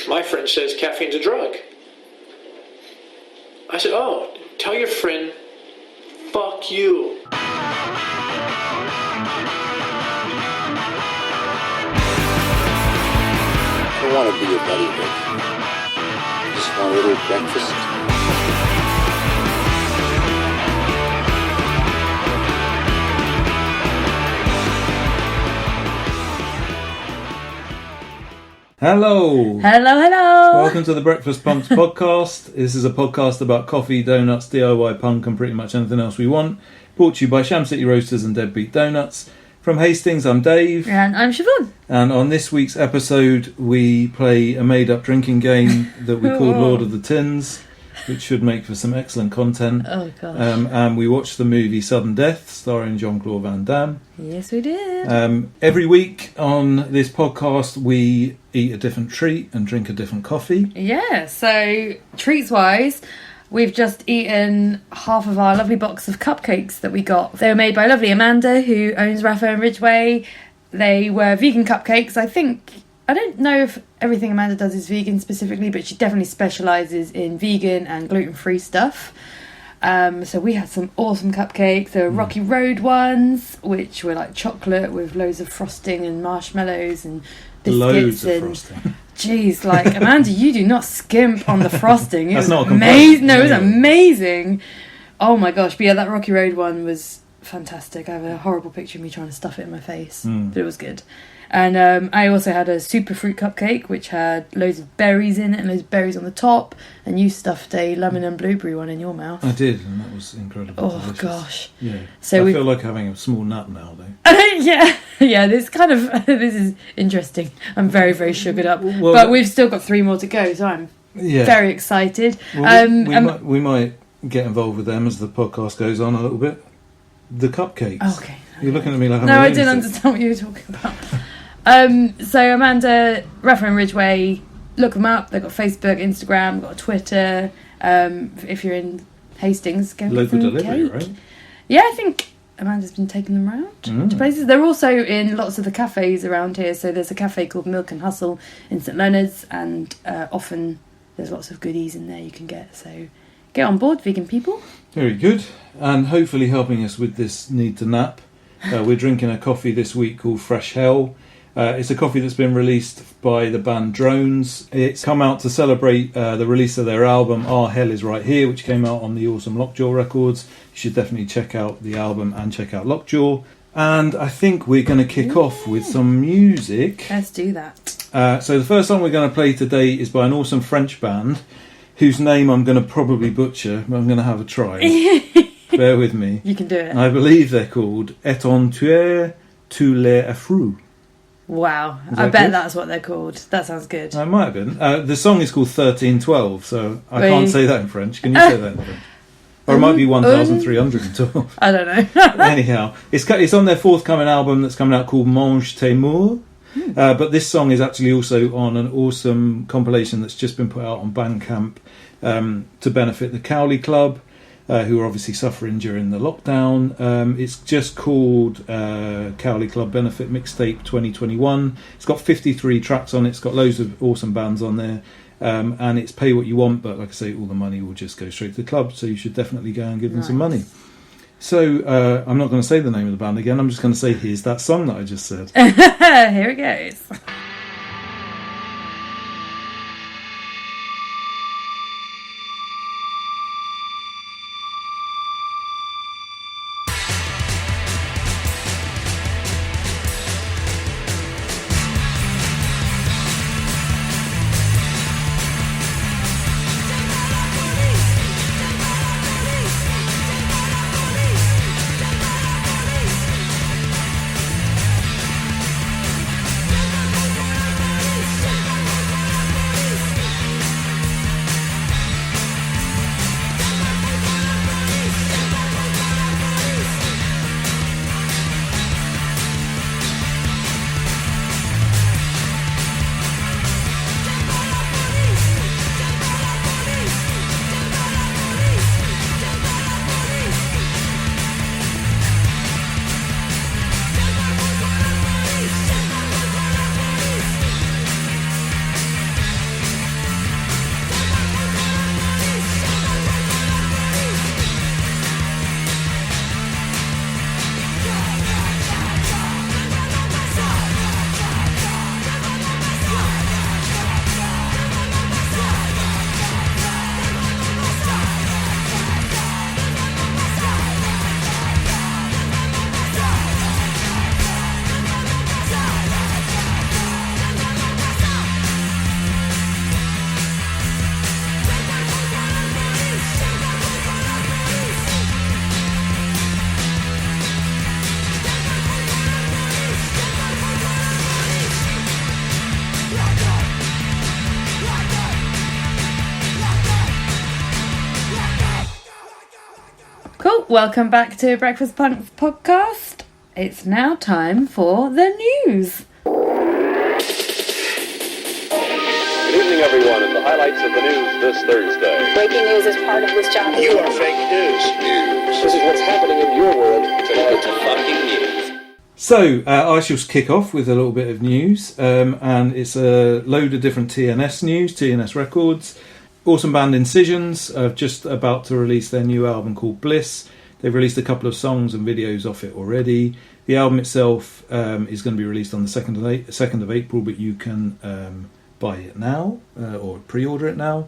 My friend says caffeine's a drug. I said, oh, tell your friend, fuck you. I don't want to be your buddy, Rick. Just want a little breakfast. Hello. Hello. Welcome to the Breakfast Punks podcast. This is a podcast about coffee, donuts, DIY punk and pretty much anything else we want. Brought to you by Sham City Roasters and Deadbeat Donuts. From Hastings, I'm Dave. And I'm Siobhan. And on this week's episode, we play a made-up drinking game that we called Lord of the Tins, which should make for some excellent content. Oh, gosh. And we watched the movie Sudden Death, starring Jean-Claude Van Damme. Yes, we did. Every week on this podcast, we eat a different treat and drink a different coffee. Yeah, so treats-wise, we've just eaten half of our lovely box of cupcakes that we got. They were made by lovely Amanda, who owns Raffo and Ridgeway. They were vegan cupcakes. I don't know if everything Amanda does is vegan specifically, but she definitely specialises in vegan and gluten-free stuff. So we had some awesome cupcakes. There were Rocky Road ones, which were like chocolate with loads of frosting and marshmallows and biscuits. Loads and of frosting. Jeez, like Amanda, you do not skimp on the frosting. It That's was not a amazing. complaint. No, it was Yeah. amazing. Oh my gosh! But yeah, that Rocky Road one was fantastic. I have a horrible picture of me trying to stuff it in my face, but it was good. And I also had a super fruit cupcake, which had loads of berries in it and loads of berries on the top. And you stuffed a lemon and blueberry one in your mouth. I did, and that was incredible. Oh delicious. gosh! Yeah. So I feel like having a small nap now, though. yeah. This is interesting. I'm very, very sugared up, Well, but we've still got 3 more to go, so I'm very excited. Well, we might get involved with them as the podcast goes on a little bit. The cupcakes. Okay. You're looking at me like I'm No, I lunatic. didn't understand what you were talking about. So Amanda, Raffo and Ridgeway, look them up. They've got Facebook, Instagram, got a Twitter. If you're in Hastings, go Local get some delivery, cake. right? Yeah, I think Amanda's been taking them around to places. They're also in lots of the cafes around here. So there's a cafe called Milk and Hustle in St Leonard's, and often there's lots of goodies in there you can get. So get on board, vegan people. Very good. And hopefully helping us with this need to nap, we're drinking a coffee this week called Fresh Hell. It's a coffee that's been released by the band Drones. It's come out to celebrate the release of their album Our Hell Is Right Here, which came out on the awesome Lockjaw Records. You should definitely check out the album and check out Lockjaw. And I think we're going to kick off with some music. Let's do that. So the first song we're going to play today is by an awesome French band, whose name I'm going to probably butcher, but I'm going to have a try. Bear with me. You can do it. I believe they're called Et on Tuera, tous les Affreux. Wow. Is I that bet good? that's what they're called. That sounds good. It might have been. The song is called 1312, so I Wait. can't say that in French. Can you say that in French? Or it might be 1312. I don't know. Anyhow, it's on their forthcoming album that's coming out called Mange tes mots. But this song is actually also on an awesome compilation that's just been put out on Bandcamp to benefit the Cowley Club, who are obviously suffering during the lockdown. It's just called Cowley Club Benefit Mixtape 2021. It's got 53 tracks on it. It's got loads of awesome bands on there. And it's pay what you want, but like I say, all the money will just go straight to the club, so you should definitely go and give them some money. So I'm not going to say the name of the band again. I'm just going to say, here's that song that I just said. Here it goes. Police! people, welcome back to Breakfast Punks podcast. It's now time for the news. Good evening, everyone, and the highlights of the news this Thursday. Breaking news is part of this job. You are fake news. This is what's happening in your world tonight. It's fucking news. So, I shall kick off with a little bit of news, and it's a load of different TNS news, TNS Records. Awesome band Incisions are just about to release their new album called Bliss. They've released a couple of songs and videos off it already. The album itself is going to be released on the 2nd of April, but you can buy it now or pre-order it now.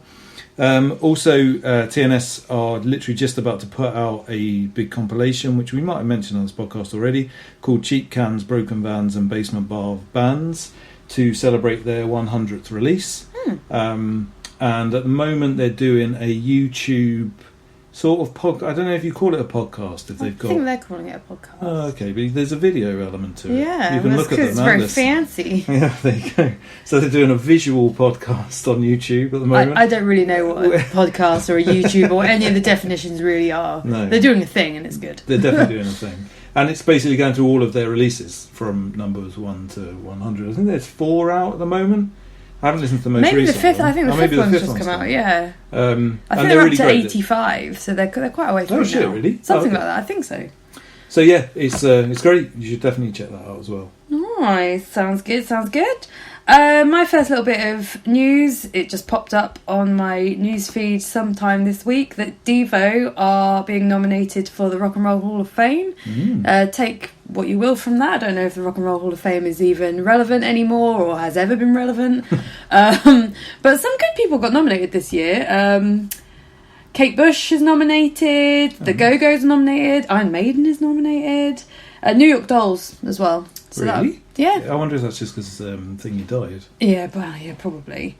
Also, TNS are literally just about to put out a big compilation, which we might have mentioned on this podcast already, called Cheap Cans, Broken Vans and Basement Bar Bands, to celebrate their 100th release. And at the moment they're doing a YouTube sort of I don't know if you call it a podcast, if they've got... I think they're calling it a podcast. Oh, okay, but there's a video element to it. Yeah, you can look at them. It's very fancy. Yeah, there you go. So they're doing a visual podcast on YouTube at the moment. I don't really know what a podcast or a YouTube or any of the definitions really are. No. They're doing a thing and it's good. They're definitely doing a thing. And it's basically going through all of their releases from numbers 1 to 100. I think there's 4 out at the moment. I haven't listened to the most maybe recent the fifth. one. I think the Oh, fifth maybe one's fifth just one's come out. done. Yeah, I think and they're up really to great. 85, so they're quite a way through. Oh shit! now. Really? Something Okay. like that. I think so. So yeah, it's great. You should definitely check that out as well. Nice. Sounds good. Sounds good. My first little bit of news, it just popped up on my news feed sometime this week that Devo are being nominated for the Rock and Roll Hall of Fame. Take what you will from that. I don't know if the Rock and Roll Hall of Fame is even relevant anymore or has ever been relevant. But some good people got nominated this year. Kate Bush is nominated, The Go-Go's nominated, Iron Maiden is nominated, New York Dolls as well. So Really? Yeah. I wonder if that's just because Thingy died. Yeah, well, yeah, probably.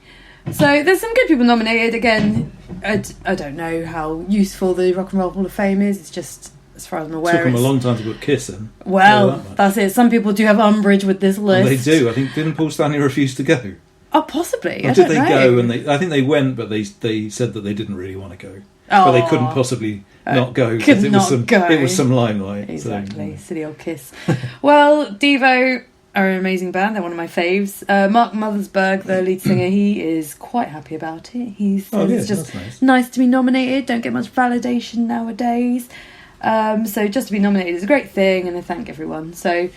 So there's some good people nominated. Again, I don't know how useful the Rock and Roll Hall of Fame is. It's just, as far as I'm aware, Took them a it's- long time to put Kiss in. Well, That much. that's it. Some people do have umbrage with this Well, list. they do. I think didn't Paul Stanley refuse to go? Oh, possibly. Or I did don't they know. go? And I think they went, but they said that they didn't really want to go. But they couldn't possibly not go could it not was go. It was some limelight. Exactly. So, Silly old Kiss. Well, Devo are an amazing band. They're one of my faves. Mark Mothersbaugh, the lead singer, he is quite happy about it. He says it's just that's nice. nice to be nominated. Don't get much validation nowadays. So just to be nominated is a great thing, and I thank everyone. So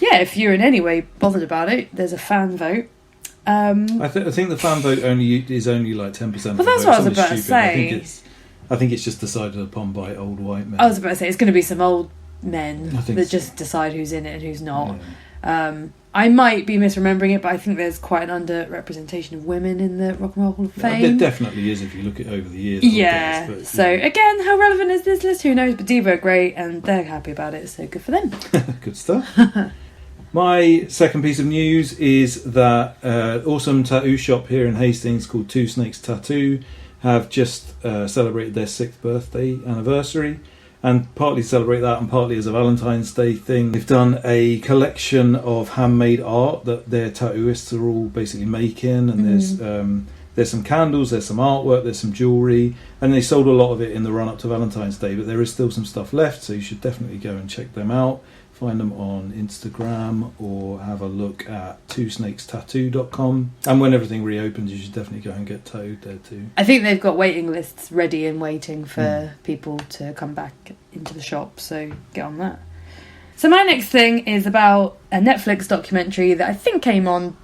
yeah, if you're in any way bothered about it, there's a fan vote. I think the fan vote is only like 10%. Well, that's what I was about to say. I think it's just decided upon by old white men. I was about to say it's going to be some old men I think that so. just decide who's in it and who's not. Yeah. I might be misremembering it, but I think there's quite an underrepresentation of women in the Rock and Roll Hall of Fame. There definitely is if you look at over the years. Yeah. I guess, So again, how relevant is this list? Who knows? But Devo are great, and they're happy about it. So good for them. good stuff. My second piece of news is that awesome tattoo shop here in Hastings called Two Snakes Tattoo have just celebrated their 6th birthday anniversary, and partly to celebrate that and partly as a Valentine's Day thing, they've done a collection of handmade art that their tattooists are all basically making, and there's some candles, there's some artwork, there's some jewellery, and they sold a lot of it in the run-up to Valentine's Day, but there is still some stuff left, so you should definitely go and check them out. Find them on Instagram or have a look at twosnakestattoo.com. And when everything reopens, you should definitely go and get tattooed there too. I think they've got waiting lists ready and waiting for people to come back into the shop, so get on that. So my next thing is about a Netflix documentary that I think came on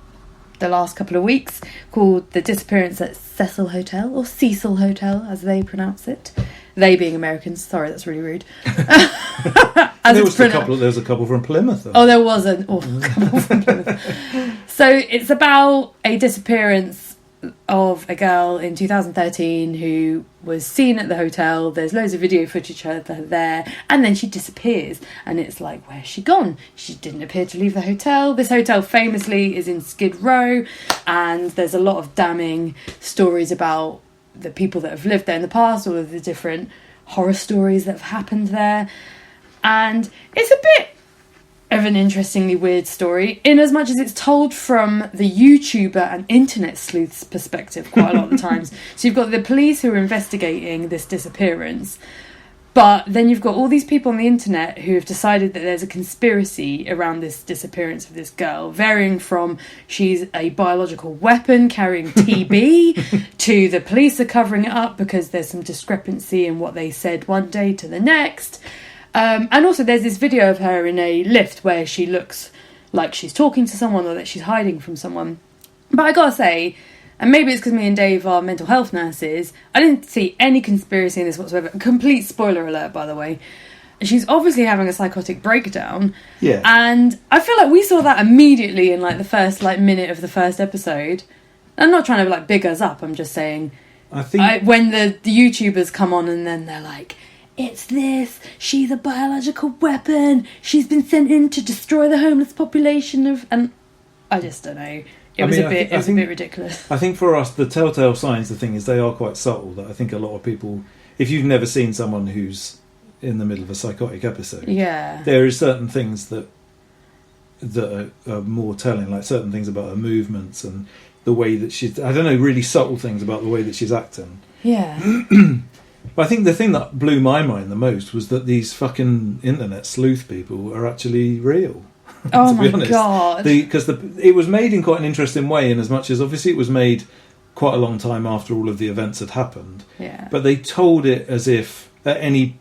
the last couple of weeks called The Disappearance at Cecil Hotel, or Cecil Hotel as they pronounce it. They being Americans. Sorry, that's really rude. There was a couple from Plymouth though. Oh, there was a couple from Plymouth. So it's about a disappearance of a girl in 2013 who was seen at the hotel. There's loads of video footage of her there, and then she disappears, and it's like, where's she gone? She didn't appear to leave the hotel. This hotel famously is in Skid Row, and there's a lot of damning stories about the people that have lived there in the past, or the different horror stories that have happened there. And it's a bit of an interestingly weird story, in as much as it's told from the YouTuber and internet sleuth's perspective quite a lot of the times. So you've got the police who are investigating this disappearance, But then you've got all these people on the internet who have decided that there's a conspiracy around this disappearance of this girl, varying from she's a biological weapon carrying TB to the police are covering it up because there's some discrepancy in what they said one day to the next. And also there's this video of her in a lift where she looks like she's talking to someone or that she's hiding from someone. But I gotta say, and maybe it's because me and Dave are mental health nurses, I didn't see any conspiracy in this whatsoever. Complete spoiler alert, by the way. She's obviously having a psychotic breakdown. Yeah. And I feel like we saw that immediately in like the first like minute of the first episode. I'm not trying to like big us up, I'm just saying. I think when the YouTubers come on and then they're like, it's this, she's a biological weapon, she's been sent in to destroy the homeless population of... And I just don't know. It was a bit ridiculous. I think for us, the telltale signs, the thing is, they are quite subtle. That I think a lot of people, if you've never seen someone who's in the middle of a psychotic episode, there are certain things that are more telling, like certain things about her movements and the way that she's, I don't know, really subtle things about the way that she's acting. Yeah. But I think the thing that blew my mind the most was that these fucking internet sleuth people are actually real. Oh my god! Because it was made in quite an interesting way, in as much as obviously it was made quite a long time after all of the events had happened. Yeah. But they told it as if at any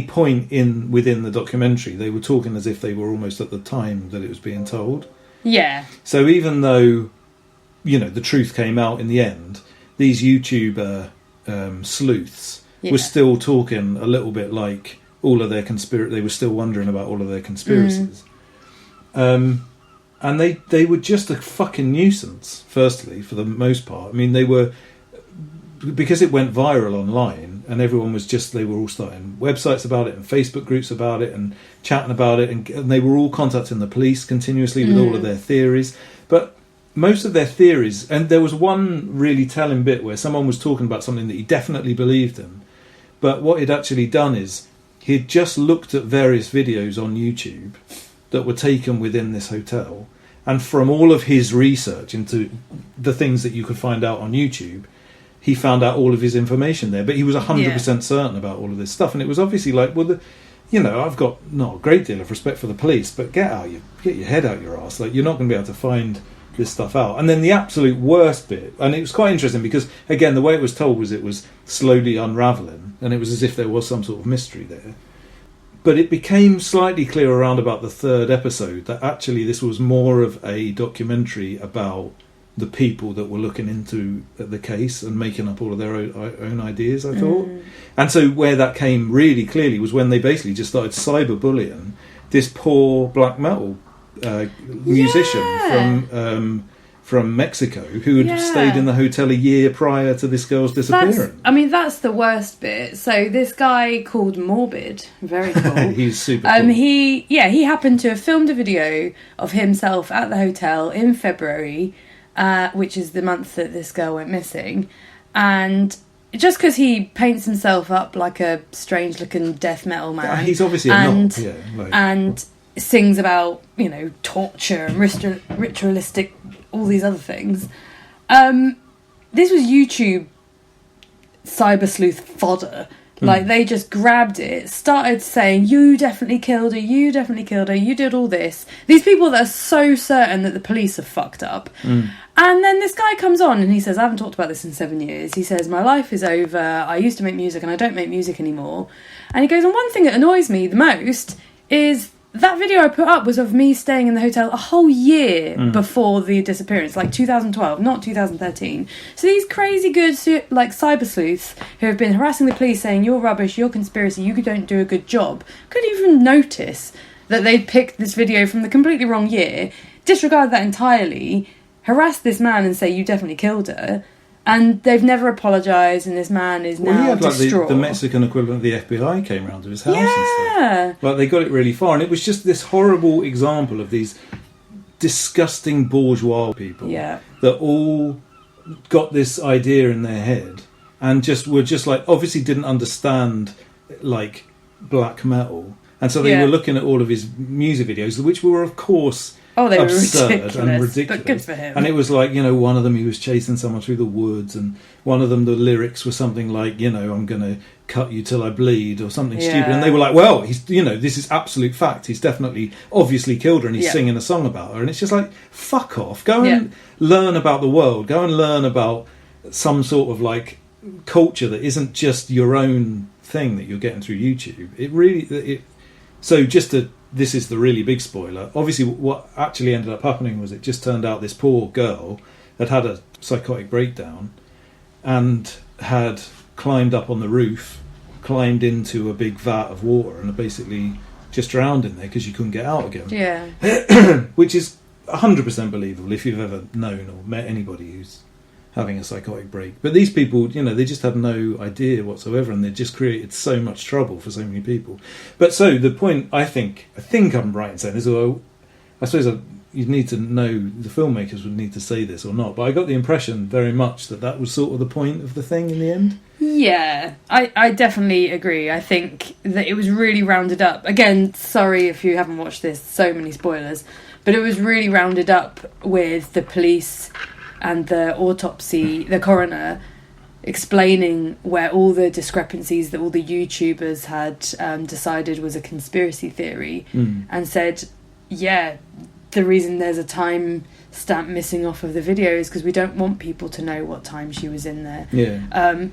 point within the documentary, they were talking as if they were almost at the time that it was being told. Yeah. So even though, the truth came out in the end, these YouTuber sleuths were still talking a little bit like all of their they were still wondering about all of their conspiracies. And they were just a fucking nuisance, firstly, for the most part. I mean, they were, because it went viral online and everyone was they were all starting websites about it and Facebook groups about it and chatting about it, and they were all contacting the police continuously with all of their theories. But most of their theories, and there was one really telling bit where someone was talking about something that he definitely believed in, but what he'd actually done is he'd just looked at various videos on YouTube that were taken within this hotel, and from all of his research into the things that you could find out on YouTube, he found out all of his information there. But he was 100% certain about all of this stuff, and it was obviously like, well, I've got not a great deal of respect for the police, but get your head out your ass. Like, you're not going to be able to find this stuff out. And then the absolute worst bit, and it was quite interesting because, again, the way it was told was it was slowly unravelling, and it was as if there was some sort of mystery there. But it became slightly clear around about the third episode that actually this was more of a documentary about the people that were looking into the case and making up all of their own ideas, I thought. And so where that came really clearly was when they basically just started cyberbullying this poor black metal musician from Mexico who had stayed in the hotel a year prior to this girl's disappearance. That's the worst bit. So this guy called Morbid, very cool. He's super cool. He happened to have filmed a video of himself at the hotel in February, which is the month that this girl went missing. And just because he paints himself up like a strange-looking death metal man. He's obviously and sings about, torture and ritualistic, all these other things. This was YouTube cyber sleuth fodder. Like, they just grabbed it, started saying, you definitely killed her, you did all this. These people that are so certain that the police have fucked up. And then this guy comes on and he says, I haven't talked about this in 7 years. He says, my life is over, I used to make music and I don't make music anymore. And he goes, and one thing that annoys me the most is that video I put up was of me staying in the hotel a whole year before the disappearance, like 2012, not 2013. So these crazy good, like, cyber sleuths who have been harassing the police saying, you're rubbish, you're conspiracy, you don't do a good job, couldn't even notice that they'd picked this video from the completely wrong year, disregard that entirely, harass this man and say, you definitely killed her. And they've never apologised, and this man is now distraught. The Mexican equivalent of the FBI came round to his house and stuff. Like, they got it really far, and it was just this horrible example of these disgusting bourgeois people that all got this idea in their head and were like, obviously didn't understand, like, black metal. And so they were looking at all of his music videos, which were, of course, Oh, they were absurd ridiculous, and ridiculous. but good for him. And it was like, one of them, he was chasing someone through the woods, and one of them, the lyrics were something like, I'm going to cut you till I bleed, or something stupid. And they were like, well, he's, this is absolute fact. He's definitely, obviously killed her, and he's singing a song about her. And it's just like, fuck off. Go and learn about the world. Go and learn about some sort of like culture that isn't just your own thing that you're getting through YouTube. This is the really big spoiler. Obviously, what actually ended up happening was it just turned out this poor girl had a psychotic breakdown and had climbed up on the roof, climbed into a big vat of water, and basically just drowned in there because she couldn't get out again. Yeah. Which is 100% believable if you've ever known or met anybody who's having a psychotic break. But these people, they just had no idea whatsoever, and they just created so much trouble for so many people. But so the point, I think I'm right in saying this, although I suppose you'd need to know, the filmmakers would need to say this or not, but I got the impression very much that was sort of the point of the thing in the end. Yeah, I definitely agree. I think that it was really rounded up. Again, sorry if you haven't watched this, so many spoilers, but it was really rounded up with the police and the autopsy, the coroner, explaining where all the discrepancies that all the YouTubers had decided was a conspiracy theory, and said, the reason there's a time stamp missing off of the video is because we don't want people to know what time she was in there.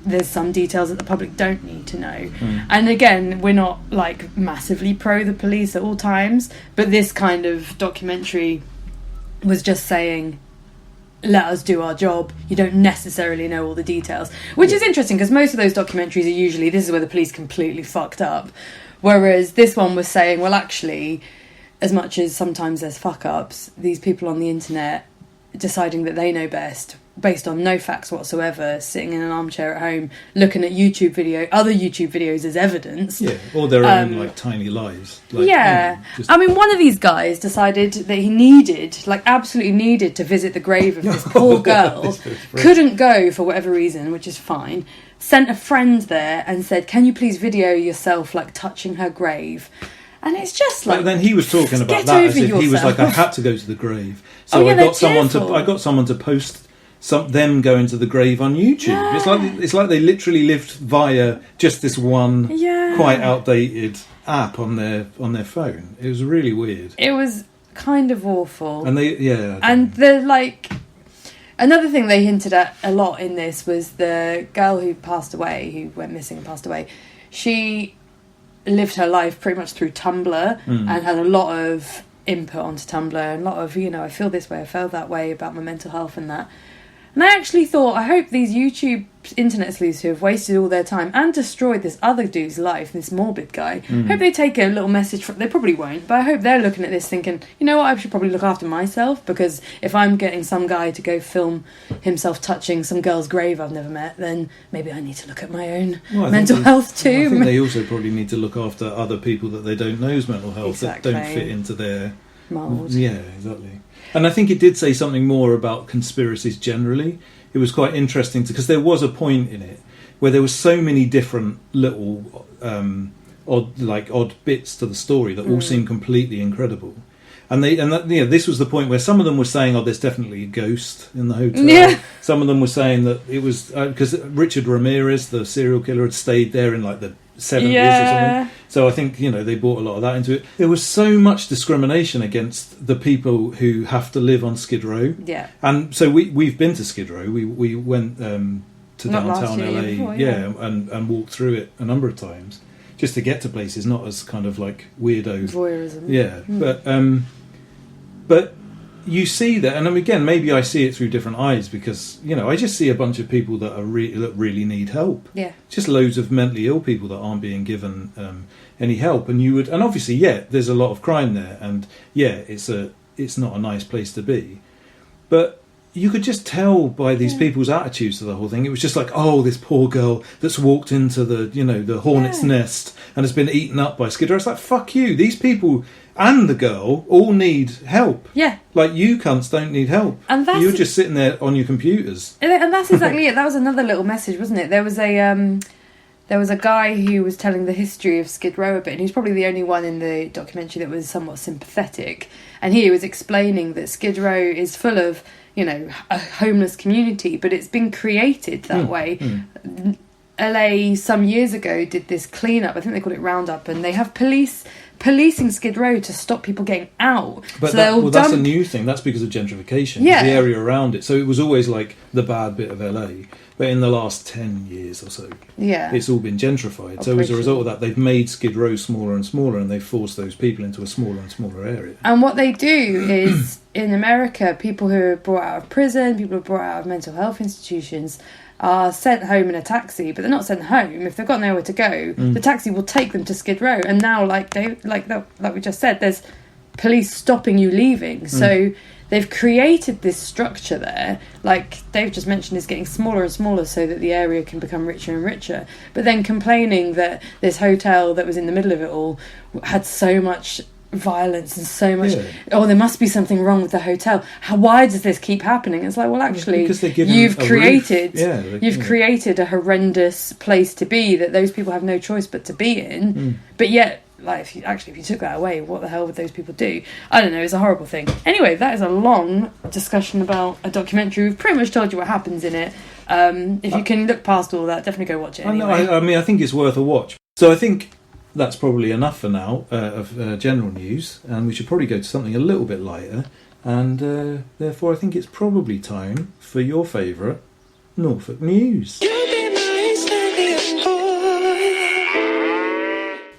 There's some details that the public don't need to know. And again, we're not like massively pro the police at all times, but this kind of documentary was just saying, let us do our job. You don't necessarily know all the details, which is interesting because most of those documentaries are usually, this is where the police completely fucked up, whereas this one was saying, well, actually, as much as sometimes there's fuck ups, these people on the internet deciding that they know best based on no facts whatsoever, sitting in an armchair at home looking at other YouTube videos as evidence, or their own like tiny lies, like, I mean, one of these guys decided that he absolutely needed to visit the grave of this poor girl, couldn't go for whatever reason, which is fine, sent a friend there and said, can you please video yourself like touching her grave? And it's just like, but then he was talking about that as if he was like, I had to go to the grave, so I got someone to post them going to the grave on YouTube. It's like they literally lived via just this one quite outdated app on their phone. It was really weird. It was kind of awful. And another thing they hinted at a lot in this was the girl who went missing and passed away. She lived her life pretty much through Tumblr and had a lot of input onto Tumblr and a lot of, I feel this way, I felt that way about my mental health and that. And I actually thought, I hope these YouTube internet sleuths who have wasted all their time and destroyed this other dude's life, this morbid guy, hope they take a little message from... They probably won't, but I hope they're looking at this thinking, you know what, I should probably look after myself, because if I'm getting some guy to go film himself touching some girl's grave I've never met, then maybe I need to look at my own mental health too. I think they also probably need to look after other people that they don't know's mental health that don't fit into their... mould. Yeah, exactly. And I think it did say something more about conspiracies generally. It was quite interesting because there was a point in it where there was so many different little odd bits to the story that all seemed completely incredible. And this was the point where some of them were saying, "Oh, there's definitely a ghost in the hotel." Yeah. Some of them were saying that it was because Richard Ramirez, the serial killer, had stayed there in like the 70s or something. So I think they brought a lot of that into it. There was so much discrimination against the people who have to live on Skid Row. Yeah. And so we've been to Skid Row. We went to downtown LA, before, and walked through it a number of times just to get to places, not as kind of like weirdo voyeurism. Yeah, but you see that, and again, maybe I see it through different eyes because I just see a bunch of people that that really need help. Yeah, just loads of mentally ill people that aren't being given any help, and obviously, there's a lot of crime there, and it's not a nice place to be, but you could just tell by these people's attitudes to the whole thing. It was just like, oh, this poor girl that's walked into the hornet's nest and has been eaten up by Skid Row. It's like, fuck you. These people and the girl all need help. Yeah. Like, you cunts don't need help. And you're just sitting there on your computers. And that's exactly it. That was another little message, wasn't it? There was a guy who was telling the history of Skid Row a bit, and he's probably the only one in the documentary that was somewhat sympathetic. And he was explaining that Skid Row is full of, you know, a homeless community, but it's been created that way. LA some years ago did this cleanup, I think they call it Roundup, and they have policing Skid Row to stop people getting out. But so that's a new thing. That's because of gentrification. Yeah. The area around it. So it was always like the bad bit of LA. But in the last 10 years or so, it's all been gentrified. So as a result of that, they've made Skid Row smaller and smaller, and they've forced those people into a smaller and smaller area. And what they do is, in America, people who are brought out of prison, people who are brought out of mental health institutions, are sent home in a taxi, but they're not sent home. If they've got nowhere to go, the taxi will take them to Skid Row. And now, like we just said, there's police stopping you leaving. So they've created this structure there, like Dave just mentioned, is getting smaller and smaller so that the area can become richer and richer. But then complaining that this hotel that was in the middle of it all had so much violence and so much, there must be something wrong with the hotel. Why does this keep happening? It's like, well, actually, you've created a horrendous place to be that those people have no choice but to be in. But yet, like, if you took that away, what the hell would those people do? I don't know, it's a horrible thing. Anyway, that is a long discussion about a documentary. We've pretty much told you what happens in it. If you can look past all that, definitely go watch it anyway. I mean, I think it's worth a watch. So I think that's probably enough for now of general news, and we should probably go to something a little bit lighter, and therefore I think it's probably time for your favourite Norfolk news.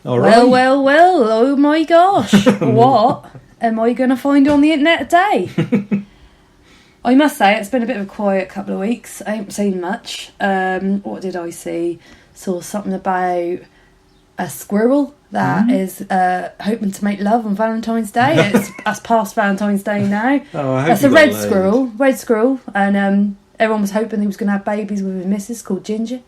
All right. Well, oh my gosh. What am I going to find on the internet today? I must say, it's been a bit of a quiet couple of weeks. I haven't seen much. What did I see? Saw something about a squirrel that is hoping to make love on Valentine's Day. That's past Valentine's Day now. Oh, I hope that's a red squirrel. And everyone was hoping he was going to have babies with his missus called Ginger.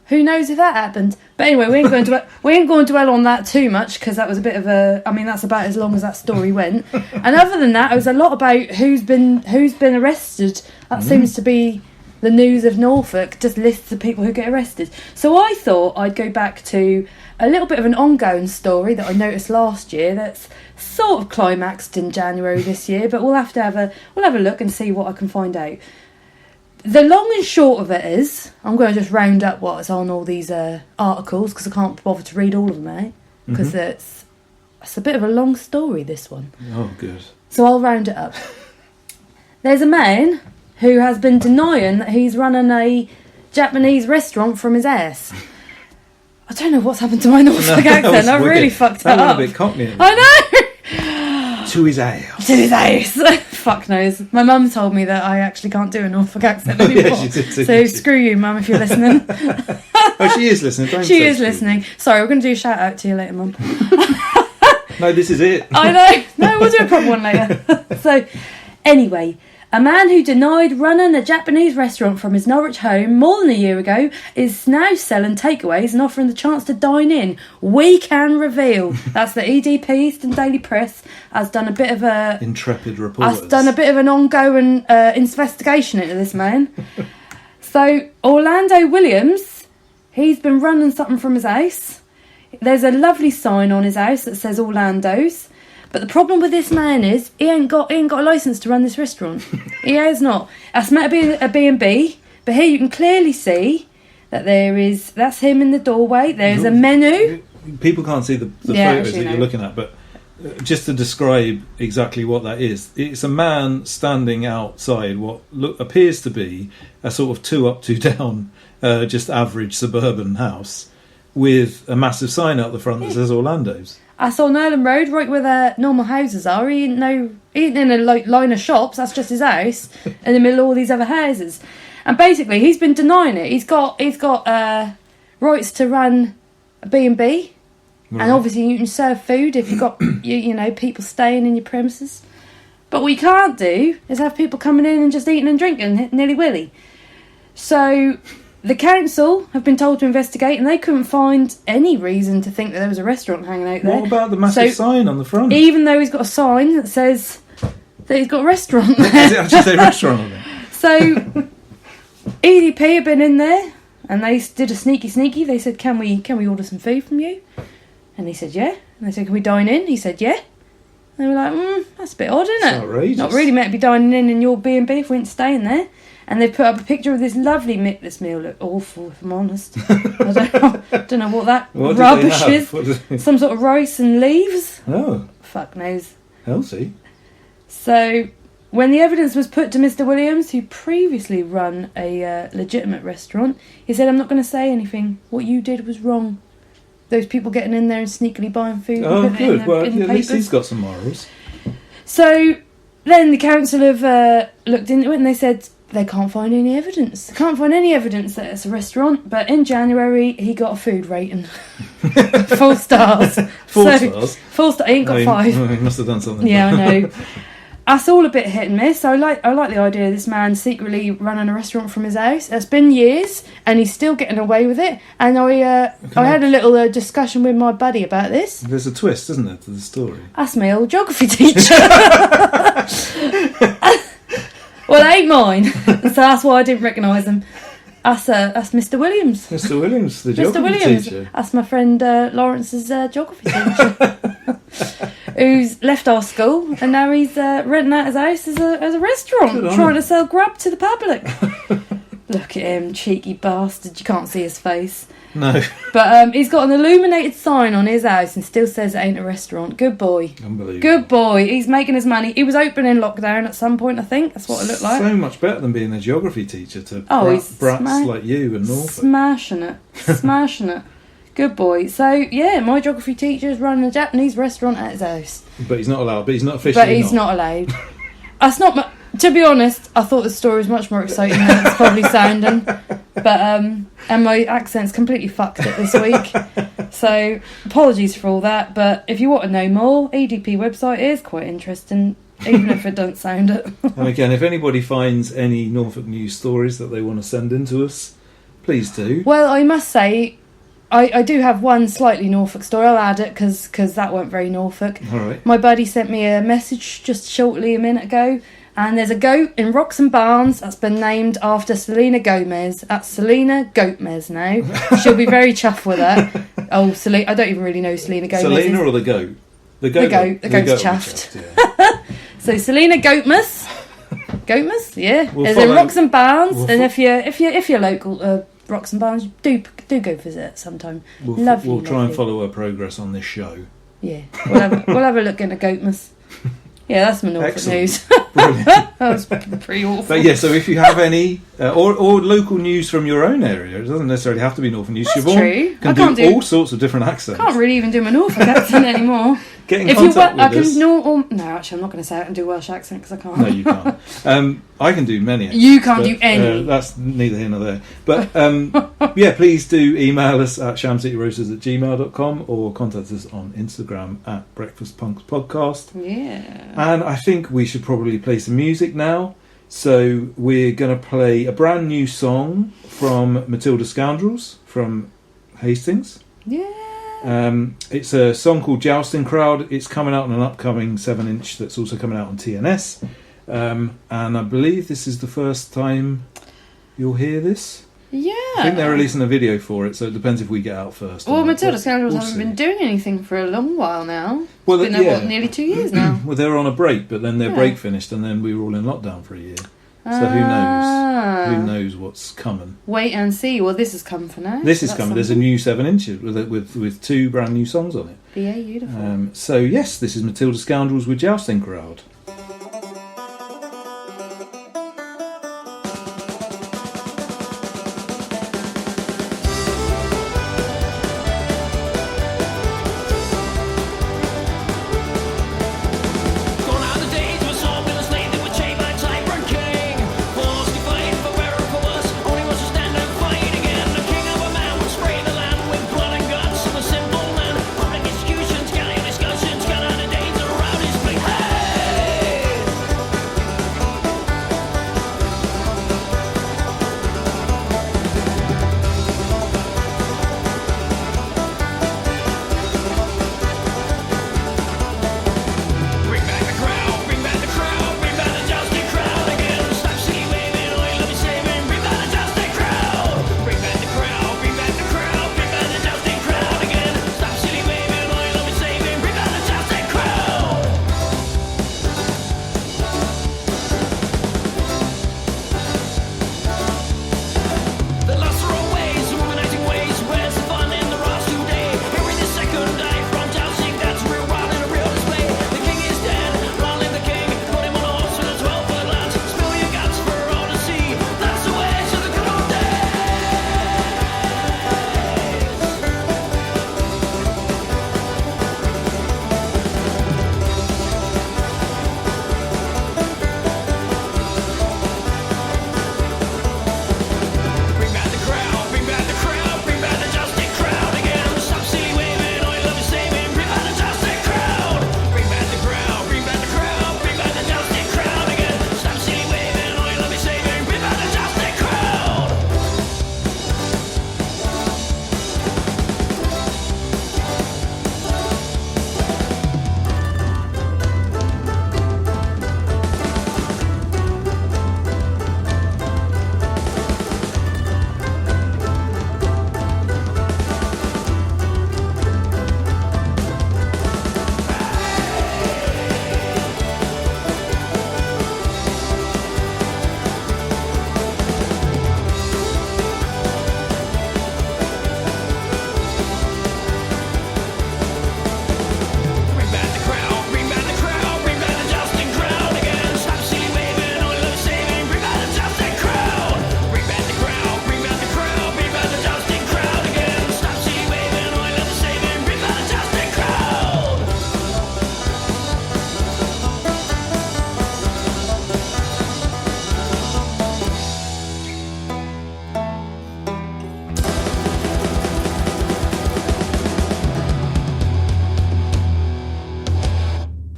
Who knows if that happened? But anyway, we ain't going to dwell on that too much, because that was a bit of a. I mean, that's about as long as that story went. And other than that, it was a lot about who's been arrested. That seems to be the news of Norfolk. Just lists of people who get arrested. So I thought I'd go back to a little bit of an ongoing story that I noticed last year. That's sort of climaxed in January this year, but we'll have a look and see what I can find out. The long and short of it is, I'm going to just round up what's on all these articles, because I can't bother to read all of them out, because it's a bit of a long story, this one. Oh, good. So I'll round it up. There's a man who has been denying that he's running a Japanese restaurant from his ass. I don't know what's happened to my Norfolk accent. I've really fucked that up. A bit cockney. I know! To his ass. To his ass. Fuck knows. My mum told me that I actually can't do a Norfolk accent anymore. Yeah, she did too. So screw you, Mum, if you're listening. Oh, she is listening. She is listening. Sorry, we're going to do a shout out to you later, Mum. No, this is it. I know. No, we'll do a proper one later. So, anyway, a man who denied running a Japanese restaurant from his Norwich home more than a year ago is now selling takeaways and offering the chance to dine in. We can reveal. That's the EDP, Eastern Daily Press, has done a bit of a... Intrepid reporters. Has done a bit of an ongoing investigation into this man. So, Orlando Williams, he's been running something from his house. There's a lovely sign on his house that says Orlando's. But the problem with this man is he ain't got a licence to run this restaurant. He has not. That's meant to be a B&B, but here you can clearly see that that's him in the doorway. There's a menu. People can't see the photos that you're looking at, but just to describe exactly what that is, it's a man standing outside what appears to be a sort of 2 up, 2 down, just average suburban house with a massive sign out the front that says Orlando's. That's on Erland Road, right where the normal houses are. He ain't in a line of shops. That's just his house in the middle of all these other houses. And basically, he's been denying it. He's got rights to run a B&B, right. And obviously you can serve food if you've got people staying in your premises. But what you can't do is have people coming in and just eating and drinking nilly-willy. So the council have been told to investigate, and they couldn't find any reason to think that there was a restaurant hanging out there. What about the massive sign on the front? Even though he's got a sign that says that he's got a restaurant there. Does it actually say restaurant on it? So EDP have been in there, and they did a sneaky. They said, can we order some food from you? And he said, yeah. And they said, can we dine in? He said, yeah. They were like, that's a bit odd, isn't it? It's outrageous. Not really meant to be dining in your B&B if we ain't staying there. And they put up a picture of this lovely meal. This meal looked awful, if I'm honest. I don't know what that rubbish is. Some sort of rice and leaves. Oh. Fuck knows. Healthy. So, when the evidence was put to Mr. Williams, who previously run a legitimate restaurant, he said, I'm not going to say anything. What you did was wrong. Those people getting in there and sneakily buying food. Oh, and putting it good. Well, in the at least papers. he's got some morals. So, then the council have looked into it and they said they can't find any evidence. They can't find any evidence that it's a restaurant, but in January, he got a food rating. 4 stars. 4 stars? 4 stars. He ain't got 5. He must have done something. Yeah, I know. That's all a bit hit and miss. I like the idea of this man secretly running a restaurant from his house. It's been years, and he's still getting away with it. And I had a little discussion with my buddy about this. There's a twist, isn't there, to the story? That's my old geography teacher. Well, it ain't mine, so that's why I didn't recognise him. That's Mr. Williams. Mr. Williams, the Mr. geography Williams. teacher. That's my friend Lawrence's geography teacher. Who's left our school and now he's renting out his house as a restaurant, trying to sell grub to the public. Look at him, cheeky bastard. You can't see his face. No. But he's got an illuminated sign on his house and still says it ain't a restaurant. Good boy. Unbelievable. Good boy. He's making his money. He was open in lockdown at some point, I think. That's what it looked like. So much better than being a geography teacher to he's brats like you and Norfolk. Smashing it. Smashing it. Good boy. So, yeah, my geography teacher is running a Japanese restaurant at his house. But he's not allowed. But he's not officially. But he's not allowed. That's not... To be honest, I thought the story was much more exciting than it's probably sounding. But, and my accent's completely fucked it this week. So, apologies for all that. But if you want to know more, EDP website is quite interesting, even if it doesn't sound it. And again, if anybody finds any Norfolk news stories that they want to send in to us, please do. Well, I must say... I do have one slightly Norfolk story. I'll add it because that weren't very Norfolk. All right. My buddy sent me a message just shortly a minute ago, and there's a goat in Wroxham Barns that's been named after Selena Gomez. That's Selena Goatmez now. She'll be very chuffed with that. Oh, Selena! I don't even really know who Selena Gomez Selena is. or the goat? The goat. The goat's will be chuffed. yeah. So Selena Goatmez. Goatmez, yeah. We'll It's in follow- Wroxham Barns, we'll and if you're local. Wroxham Barns, do go visit sometime. Lovely. We'll try and lovely. follow her progress on this show. Yeah, we'll have a look into Goatmas. Yeah, that's my Norfolk Excellent. news. Brilliant. That was pretty awful. But yeah, so if you have any or local news from your own area, it doesn't necessarily have to be Norfolk news. That's Siobhan true. I can can't do do- all sorts of different accents. Can't really even do my Norfolk accent anymore. Get in If you contact want, I with us. can no, actually, I'm not going to say I can do Welsh accent because I can't. No, you can't. I can do many. Accents, You can't but, do any. That's neither here nor there. But yeah, please do email us at shamcityroasters@gmail.com or contact us on Instagram at Breakfast Punks Podcast. Yeah. And I think we should probably play some music now. So we're going to play a brand new song from Matilda Scoundrels from Hastings. Yeah. It's a song called Jousting Crowd. It's coming out on an upcoming 7-inch that's also coming out on TNS. And I believe this is the first time you'll hear this. Yeah. I think they're releasing a video for it, so it depends if we get out first. or Well, not, Matilda but Scoundrels we'll haven't see. been doing anything for a long while now. Well, It's been there, nearly 2 years now. Well, they were on a break, but then their Yeah. break finished, and then we were all in lockdown for a year. So who Ah. knows? Who knows what's coming? Wait and see. Well, this has come for now. This so is that's coming. There's a something. new 7-inch with 2 brand new songs on it. Beautiful. So yes, this is Matilda Scoundrels with Jousting Crowd. Gone are the days when some will slave they were chained by tyrant king. Forced to fight for better or for worse, only was to stand and fight again. The king of a man would spray the land with blood and guts of a simple man. Public executions, gallery discussions, gun out the days around his feet. Hey!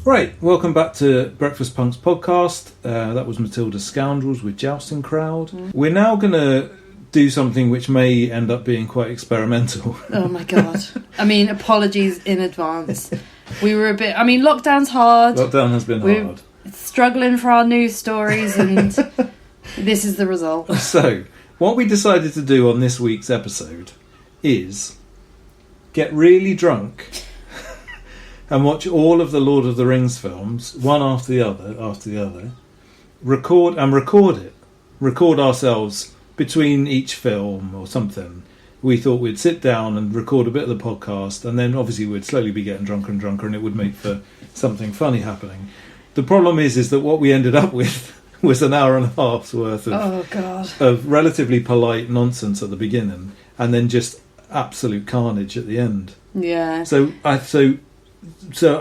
Right, welcome back to Breakfast Punks podcast. That was Matilda's Scoundrels with Jousting Crowd. We're now going to do something which may end up being quite experimental. Oh my god. I mean, apologies in advance. We were lockdown's hard. Lockdown has been We're hard. struggling for our news stories, and this is the result. So, what we decided to do on this week's episode is get really drunk and watch all of the Lord of the Rings films, one after the other, record ourselves between each film or something. We thought we'd sit down and record a bit of the podcast, and then obviously we'd slowly be getting drunker and drunker, and it would make for something funny happening. The problem is that what we ended up with was an hour and a half's worth of relatively polite nonsense at the beginning, and then just absolute carnage at the end. Yeah. So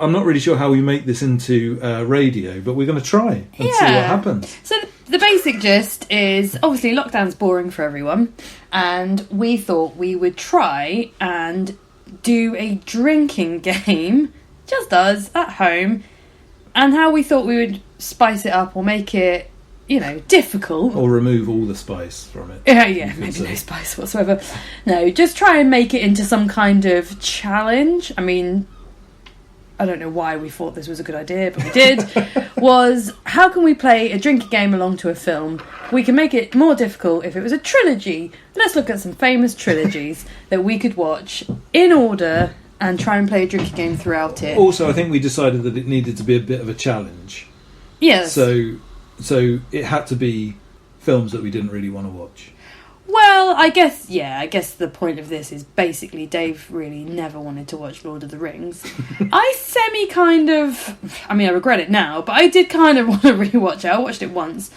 I'm not really sure how we make this into radio, but we're going to try and see what happens. So the basic gist is, obviously lockdown's boring for everyone, and we thought we would try and do a drinking game, just us, at home, and how we thought we would spice it up or make it, difficult. Or remove all the spice from it. Yeah, maybe no spice whatsoever. No, just try and make it into some kind of challenge. I mean, I don't know why we thought this was a good idea, but we did, was how can we play a drinking game along to a film? We can make it more difficult if it was a trilogy. Let's look at some famous trilogies that we could watch in order and try and play a drinking game throughout it. Also, I think we decided that it needed to be a bit of a challenge. Yes. So it had to be films that we didn't really want to watch. Well, I guess the point of this is basically Dave really never wanted to watch Lord of the Rings. I regret it now, but I did kind of want to rewatch it. I watched it once,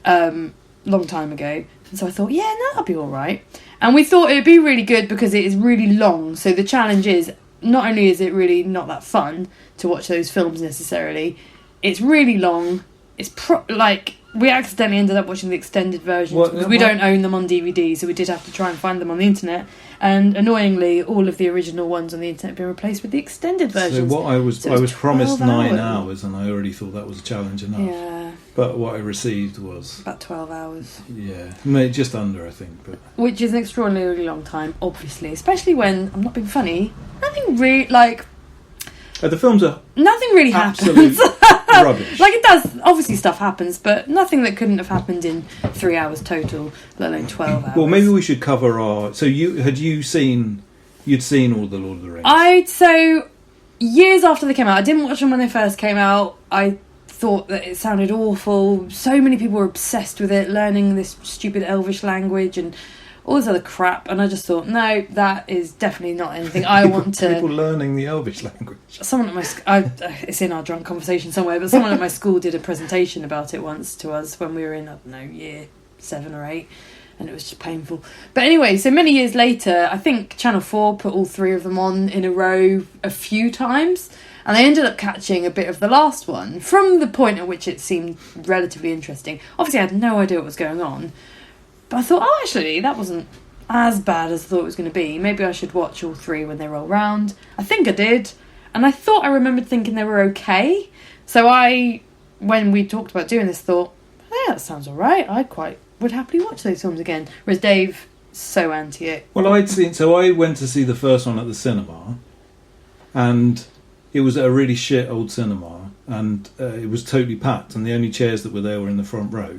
long time ago, and so I thought, that'll be alright. And we thought it'd be really good because it is really long, so the challenge is, not only is it really not that fun to watch those films necessarily, it's really long, it's we accidentally ended up watching the extended versions because we don't own them on DVD, so we did have to try and find them on the internet. And annoyingly, all of the original ones on the internet have been replaced with the extended versions. So I was promised 9 hours, and I already thought that was a challenge enough. Yeah. But what I received was About 12 hours. Yeah, just under, I think. But Which is an extraordinarily long time, obviously, especially when, I'm not being funny, nothing really the films are nothing really happens. absolute rubbish. It does, obviously stuff happens, but nothing that couldn't have happened in 3 hours total, let alone 12 hours. Well, maybe we should cover our... So you'd seen all the Lord of the Rings? So years after they came out, I didn't watch them when they first came out. I thought that it sounded awful. So many people were obsessed with it, learning this stupid Elvish language and all this other crap, and I just thought, no, that is definitely not anything I want to... People learning the Elvish language. Someone at it's in our drunk conversation somewhere, but someone at my school did a presentation about it once to us when we were in, year 7 or 8, and it was just painful. But anyway, so many years later, I think Channel 4 put all 3 of them on in a row a few times, and I ended up catching a bit of the last one from the point at which it seemed relatively interesting. Obviously, I had no idea what was going on, but I thought, actually, that wasn't as bad as I thought it was going to be. Maybe I should watch all 3 when they roll round. I think I did. And I thought I remembered thinking they were okay. So when we talked about doing this, thought, that sounds alright. I would happily watch those films again. Whereas Dave, so anti it. Well, I went to see the first one at the cinema, and it was at a really shit old cinema, and it was totally packed, and the only chairs that were there were in the front row.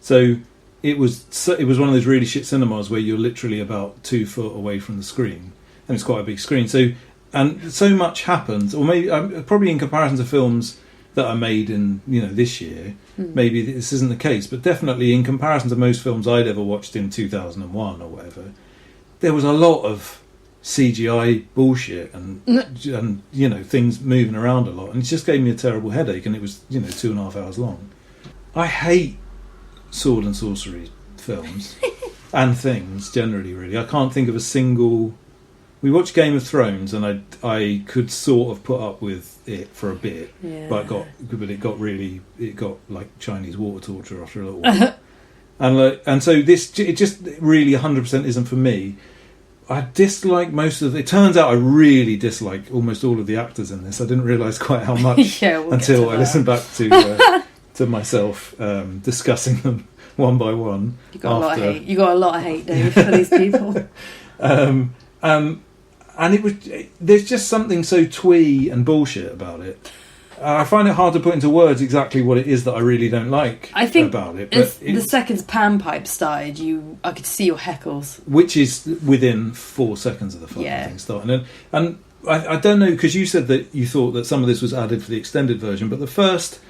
So... It was one of those really shit cinemas where you're literally about 2 foot away from the screen, and it's quite a big screen. So much happens, or maybe probably in comparison to films that are made in this year, maybe this isn't the case, but definitely in comparison to most films I'd ever watched in 2001 or whatever, there was a lot of CGI bullshit and things moving around a lot, and it just gave me a terrible headache, and it was 2.5 hours long. I hate sword and sorcery films and things generally. Really, I can't think of a single. We watched Game of Thrones, and I could sort of put up with it for a bit, but it got like Chinese water torture after a little while. And so it just really 100% isn't for me. I dislike most of. It turns out I really dislike almost all of the actors in this. I didn't realise quite how much Yeah, we'll get until to I that. listened back to myself discussing them one by one. You got a lot of hate. You got a lot of hate, Dave, for these people. And it was. There's just something so twee and bullshit about it. I find it hard to put into words exactly what it is that I really don't like I think about it. it's But the second panpipe started, I could see your heckles. which is within 4 seconds of the fucking Yeah. thing starting. And I don't know, because you said that you thought that some of this was added for the extended version, but the first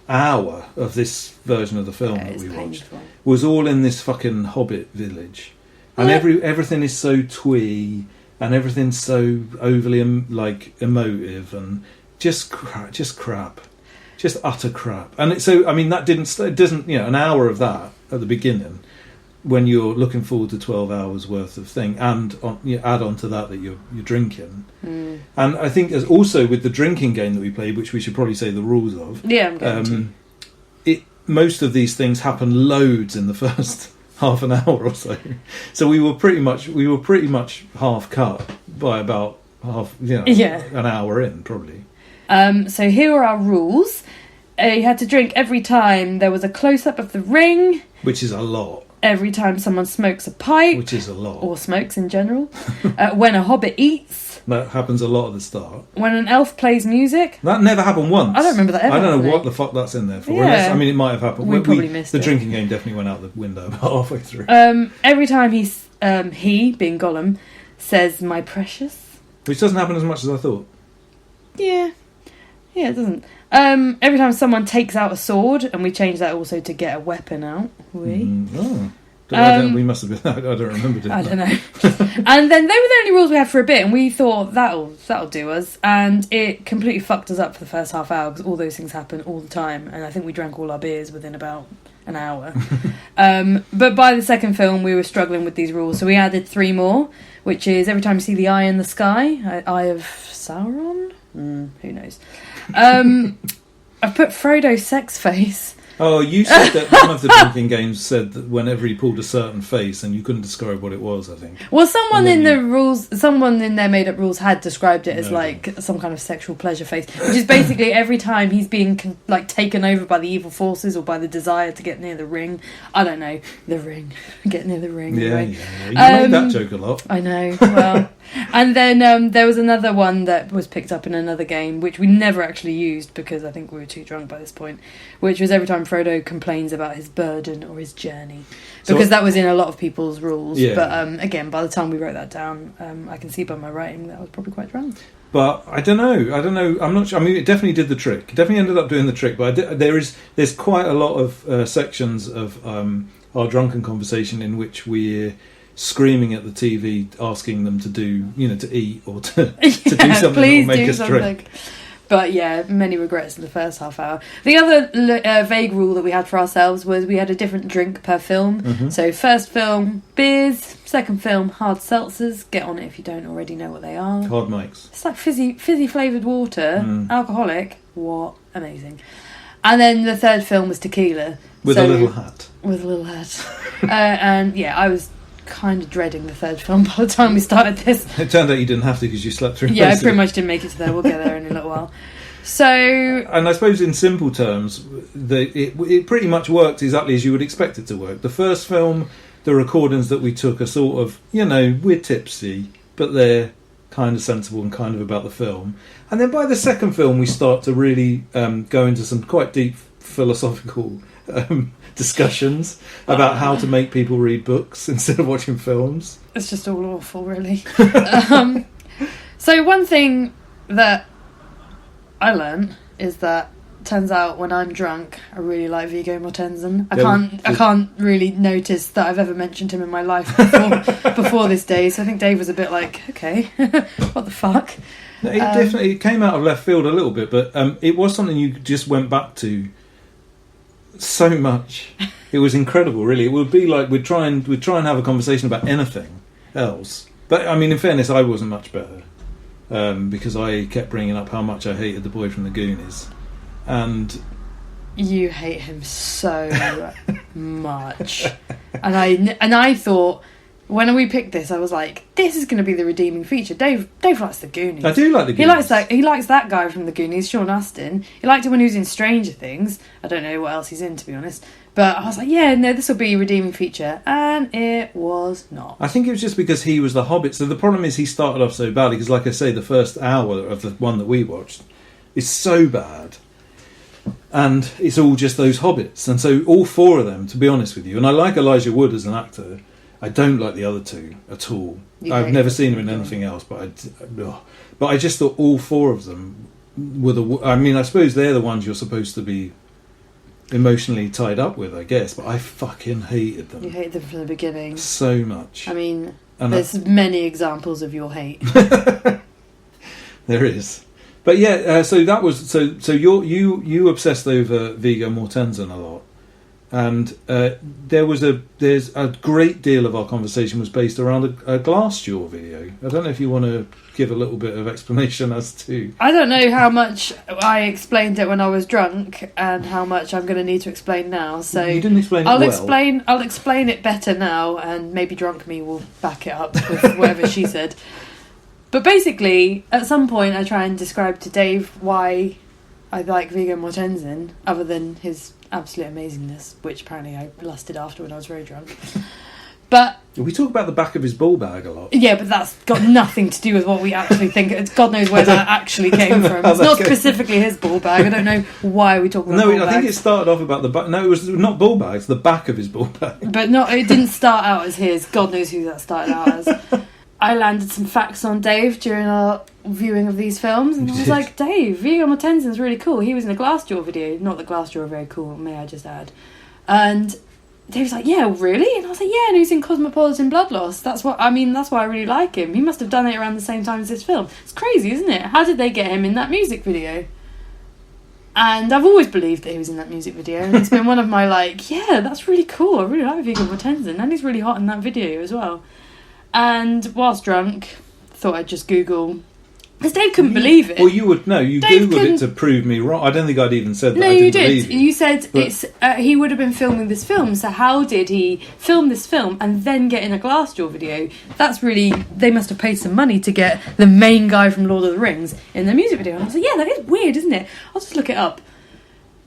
hour of this version of the film that It's we watched painful. was all in this fucking hobbit village. And Yeah. everything is so twee, and everything's so overly emotive, and just crap. Just utter crap. And so, I mean, that it doesn't, an hour of that at the beginning, when you're looking forward to 12 hours worth of thing, and add on to that you're drinking. Mm. And I think as also with the drinking game that we played, which we should probably say the rules of, Yeah, I'm going to. most of these things happen loads in the first half an hour or so. So we were pretty much half cut by about an hour in, probably. So here are our rules. You had to drink every time there was a close-up of the ring, Which is a lot. every time someone smokes a pipe, Which is a lot. or smokes in general, when a hobbit eats, That happens a lot at the start. when an elf plays music. That never happened once. I don't remember that ever I don't know happening. what the fuck that's in there for. Yeah. Unless, I mean, it might have happened. We probably missed the it. drinking game definitely went out the window about halfway through. Every time he, being Gollum, says "my precious." Which doesn't happen as much as I thought. Yeah, it doesn't. Every time someone takes out a sword, and we changed that also to get a weapon out. We must have been. I don't remember doing I that. don't know. And then they were the only rules we had for a bit, and we thought that'll do us. And it completely fucked us up for the first half hour because all those things happen all the time. And I think we drank all our beers within about an hour. But by the second film, we were struggling with these rules, so we added 3 more, which is every time you see the eye in the sky, Eye of Sauron. Who knows? I've put Frodo's sex face. Oh, you said that one of the drinking games said that whenever he pulled a certain face, and you couldn't describe what it was, I think. Well, someone And then someone in their made-up rules had described it as No. like some kind of sexual pleasure face, which is basically every time he's being taken over by the evil forces or by the desire to get near the ring. I don't know, the ring, get near the ring. Yeah, anyway. You made that joke a lot. I know. Well, and then there was another one that was picked up in another game, which we never actually used because I think we were too drunk by this point. Which was every time Frodo complains about his burden or his journey, because that was in a lot of people's rules. Yeah. But again, by the time we wrote that down, I can see by my writing that I was probably quite drunk. But I don't know. I'm not sure. I mean, it definitely did the trick. It definitely ended up doing the trick. But there's quite a lot of sections of our drunken conversation in which we're screaming at the TV, asking them to do, to eat or to do something that will Please make do us something. drink. But yeah, many regrets in the first half hour. The other vague rule that we had for ourselves was we had a different drink per film. Mm-hmm. So first film, beers. Second film, hard seltzers. Get on it if you don't already know what they are. Hard mics. It's like fizzy flavoured water, alcoholic. What? Amazing. And then the third film was tequila. With a little hat. With a little hat. And yeah, I was kind of dreading the third film by the time we started this. It turned out you didn't have to because you slept through. Yeah, I most of pretty it. much didn't make it to there. We'll get there in a little while. So, And I suppose in simple terms, it pretty much worked exactly as you would expect it to work. The first film, the recordings that we took are sort of, we're tipsy, but they're kind of sensible and kind of about the film. And then by the second film, we start to really go into some quite deep philosophical discussions about how to make people read books instead of watching films. it's just all awful, really. So one thing that I learned is that turns out when I'm drunk, I really like Viggo Mortensen. I can't really notice that I've ever mentioned him in my life before this day. So I think Dave was a bit like, okay, what the fuck? It definitely came out of left field a little bit, but it was something you just went back to so much. It was incredible, really. It would be like we'd try and have a conversation about anything else. But I mean, in fairness, I wasn't much better because I kept bringing up how much I hated the boy from the Goonies, and You hate him so much, and I thought when we picked this, I was like, this is going to be the redeeming feature. Dave likes the Goonies. I do like the Goonies. He likes that guy from the Goonies, Sean Astin. He liked it when he was in Stranger Things. I don't know what else he's in, to be honest. But I was like, yeah, no, this will be a redeeming feature. And it was not. I think it was just because he was the Hobbit. So the problem is he started off so badly, because like I say, the first hour of the one that we watched is so bad. And it's all just those hobbits. And so all four of them, to be honest with you, and I like Elijah Wood as an actor, I don't like the other two at all. I've never seen him in anything else, but I just thought all four of them were I mean, I suppose they're the ones you're supposed to be emotionally tied up with, I guess, but I fucking hated them. You hated them from the beginning. So much. I mean, there's many examples of your hate. There is. But yeah, so that was so you obsessed over Viggo Mortensen a lot, and there's a great deal of our conversation was based around a Glassjaw video. I don't know if you want to give a little bit of explanation as to. I don't know how much I explained it when I was drunk, and how much I'm going to need to explain now. So you didn't explain it well. I'll explain it better now, and maybe drunk me will back it up with whatever she said. But basically, at some point, I try and describe to Dave why I like Viggo Mortensen, other than his absolute amazingness, which apparently I lusted after when I was very drunk. But we talk about the back of his ball bag a lot. Yeah, but that's got nothing to do with what we actually think. God knows where that actually came from. It's not specifically his ball bag. I don't know why we talk about ball bags. No, I think it started off about the back. No, it was not ball bags, the back of his ball bag. But it didn't start out as his. God knows who that started out as. I landed some facts on Dave during our viewing of these films, and I was like, Dave, Viggo Mortensen's really cool. He was in a Glassjaw video. Not that Glassjaw are very cool, may I just add. And Dave was like, yeah, really? And I was like, yeah, and he was in Cosmopolitan Blood Loss. That's why I really like him. He must have done it around the same time as this film. It's crazy, isn't it? How did they get him in that music video? And I've always believed that he was in that music video, and it's been one of my yeah, that's really cool. I really like Viggo Mortensen, and he's really hot in that video as well. And whilst drunk, thought I'd just Google, because Dave couldn't believe it. Well, you Googled it to prove me wrong. I don't think I'd even said that. No, I didn't you did. Believe you. You said he would have been filming this film. So how did he film this film and then get in a Glassjaw video? That's really, they must have paid some money to get the main guy from Lord of the Rings in the music video. And I was like, yeah, that is weird, isn't it? I'll just look it up.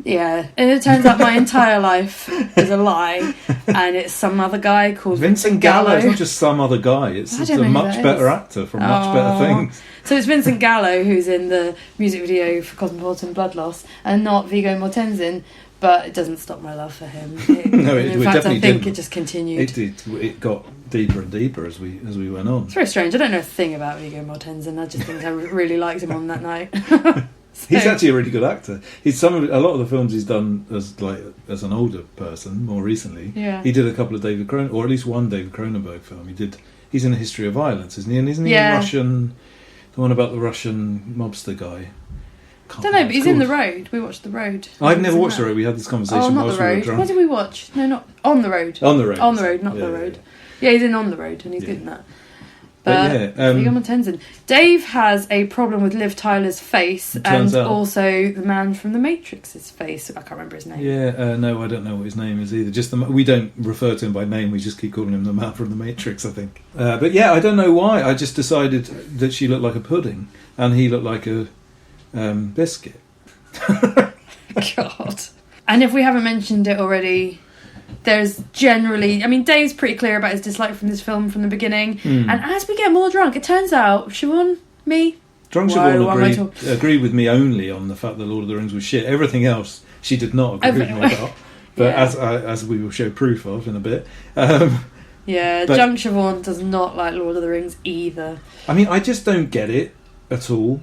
Yeah, and it turns out my entire life is a lie, and it's some other guy called Vincent Gallo. It's not just some other guy, it's a much better actor from much better things. So it's Vincent Gallo who's in the music video for Cosmopolitan Blood Loss, and not Viggo Mortensen, but it doesn't stop my love for him. In fact, I think it just continued. It got deeper and deeper as we went on. It's very strange. I don't know a thing about Viggo Mortensen. I just think I really liked him on that night. He's actually a really good actor. A lot of the films he's done as an older person, more recently. Yeah. He did a couple of David Cronenberg, or at least one David Cronenberg film. He's in A History of Violence, isn't he? And isn't he in Russian? The one about the Russian mobster guy. I don't know, but he's in The Road. We watched The Road. I've never watched The Road. We had this conversation not whilst The Road. we were drunk. What did we watch? No, not On the Road. On the Road. On the Road, not The Road. Yeah, he's in On the Road, and he's good in that. But Viggo Mortensen. Dave has a problem with Liv Tyler's face, and also the man from The Matrix's face. I can't remember his name. Yeah, no, I don't know what his name is either. Just we don't refer to him by name. We just keep calling him the man from The Matrix, I think. But yeah, I don't know why. I just decided that she looked like a pudding, and he looked like a biscuit. God. And if we haven't mentioned it already, there's generally, Dave's pretty clear about his dislike from this film from the beginning. And as we get more drunk, it turns out Siobhan, me, Siobhan agreed with me only on the fact that Lord of the Rings was shit. Everything else she did not agree with me about. But as we will show proof of in a bit. Drunk Siobhan does not like Lord of the Rings either. I just don't get it at all.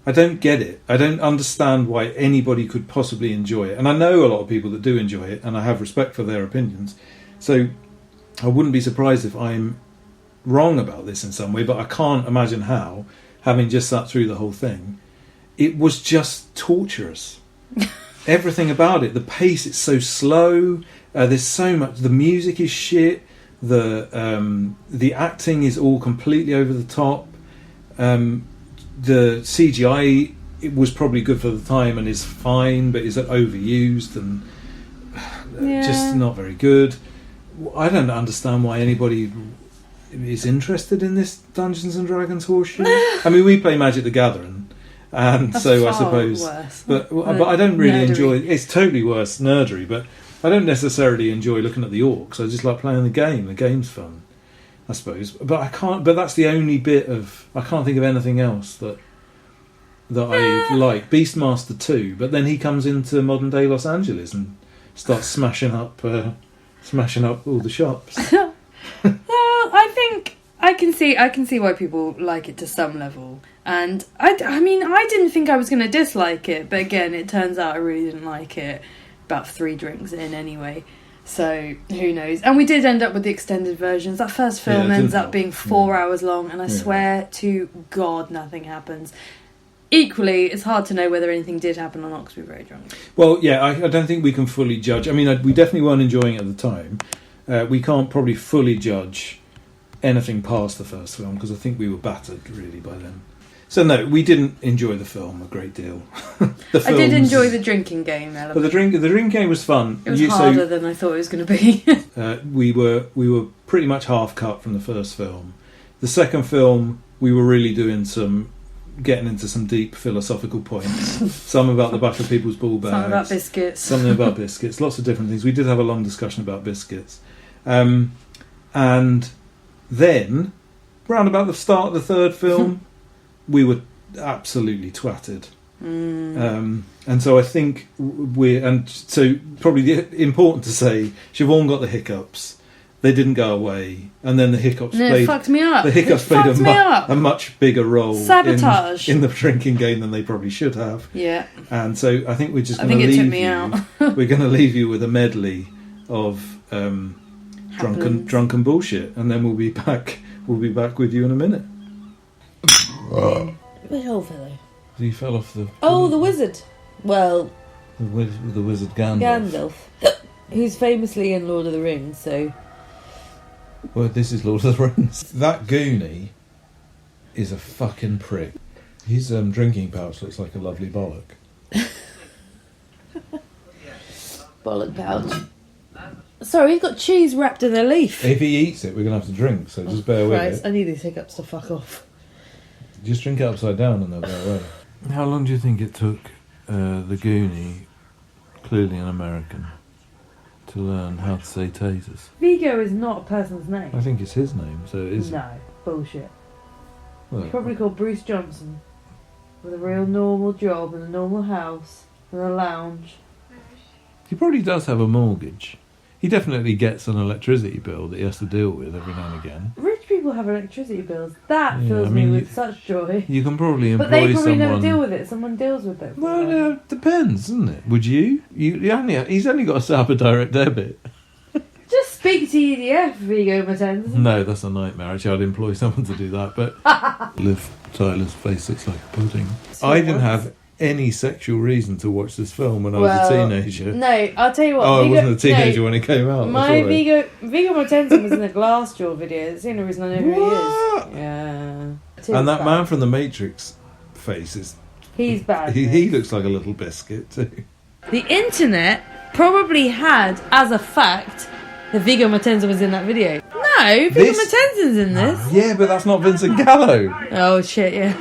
I don't get it. I don't understand why anybody could possibly enjoy it. And I know a lot of people that do enjoy it, and I have respect for their opinions. So I wouldn't be surprised if I'm wrong about this in some way, but I can't imagine how, having just sat through the whole thing, it was just torturous. Everything about it. The pace, it's so slow. There's so much. The music is shit. The acting is all completely over the top. The CGI, it was probably good for the time and is fine, but is overused and just not very good. I don't understand why anybody is interested in this Dungeons and Dragons horseshit. I mean, we play Magic the Gathering, and That's so I far suppose, worse. but I don't really Nerdery. enjoy. It's totally worse nerdery, but I don't necessarily enjoy looking at the orcs. I just like playing the game. The game's fun, I suppose. But I can't. But that's the only bit of. I can't think of anything else that I like. Beastmaster 2, but then he comes into modern day Los Angeles and starts smashing up all the shops. Well, I think I can see why people like it to some level, and I mean, I didn't think I was going to dislike it, but again, it turns out I really didn't like it about 3 drinks in anyway. So who knows? And we did end up with the extended versions. That first film Yeah, it ends didn't up help. being 4 hours long, and I swear to God, nothing happens. Equally, it's hard to know whether anything did happen or not because we were very drunk. Well, yeah, I don't think we can fully judge. I mean, we definitely weren't enjoying it at the time. We can't probably fully judge anything past the first film because I think we were battered really by then. So no, we didn't enjoy the film a great deal. I did enjoy the drinking game element. But the drink game was fun. It was harder than I thought it was going to be. We were pretty much half cut from the first film. The second film, we were really getting into some deep philosophical points. Some about the back of people's ball bags. Something about biscuits. Something about biscuits. Lots of different things. We did have a long discussion about biscuits. And then, round about the start of the third film, we were absolutely twatted. And so I think so probably important to say, Siobhan got the hiccups. They didn't go away, and then the hiccups it fucked me up. The hiccups It played fucked me up. a much bigger role Sabotage. in the drinking game than they probably should have. Yeah. And so I think we're just I going to think it leave took me you. out. We're going to leave you with a medley of drunken bullshit, and then we'll be back. We'll be back with you in a minute. Which old fellow? He fell off the. Oh, the wizard. Well, the wizard Gandalf. who's famously in Lord of the Rings, so... Well, this is Lord of the Rings. That Goonie is a fucking prick. His drinking pouch looks like a lovely bollock. Bollock pouch. Sorry, he's got cheese wrapped in a leaf. If he eats it, we're going to have to drink, so just bear with Christ, it. I need these hiccups to fuck off. Just drink it upside down and they'll go away. How long do you think it took the Goonie, clearly an American, to learn how to say taters? Vigo is not a person's name. I think it's his name, so it is. No, bullshit. Well, He's probably called Bruce Johnson, with a real normal job and a normal house and a lounge. he probably does have a mortgage. He definitely gets an electricity bill that he has to deal with every now and again. Rich people have electricity bills. That Yeah, fills I mean, me with such joy. You can probably employ But they probably someone. never deal with it. Someone deals with it. Well, depends, doesn't it? Would you? He's only got to set up a direct debit. Just speak to EDF, Vigo Mertens. No, that's a nightmare. Actually, I'd employ someone to do that. But Liv Tyler's face looks like a pudding. I didn't have any sexual reason to watch this film when I was a teenager. No, I'll tell you what. Oh, I Vigo, wasn't a teenager when it came out. My sorry. Vigo Mortensen was in the Glassjaw video. That's the only reason I know who What? he is. Yeah. And that man from The Matrix face is... He's bad. He looks like a little biscuit too. The internet probably had, as a fact, that Vigo Mortensen was in that video. No, Vigo Mortensen's in this. Yeah, but that's not Vincent Gallo. Oh, shit, yeah.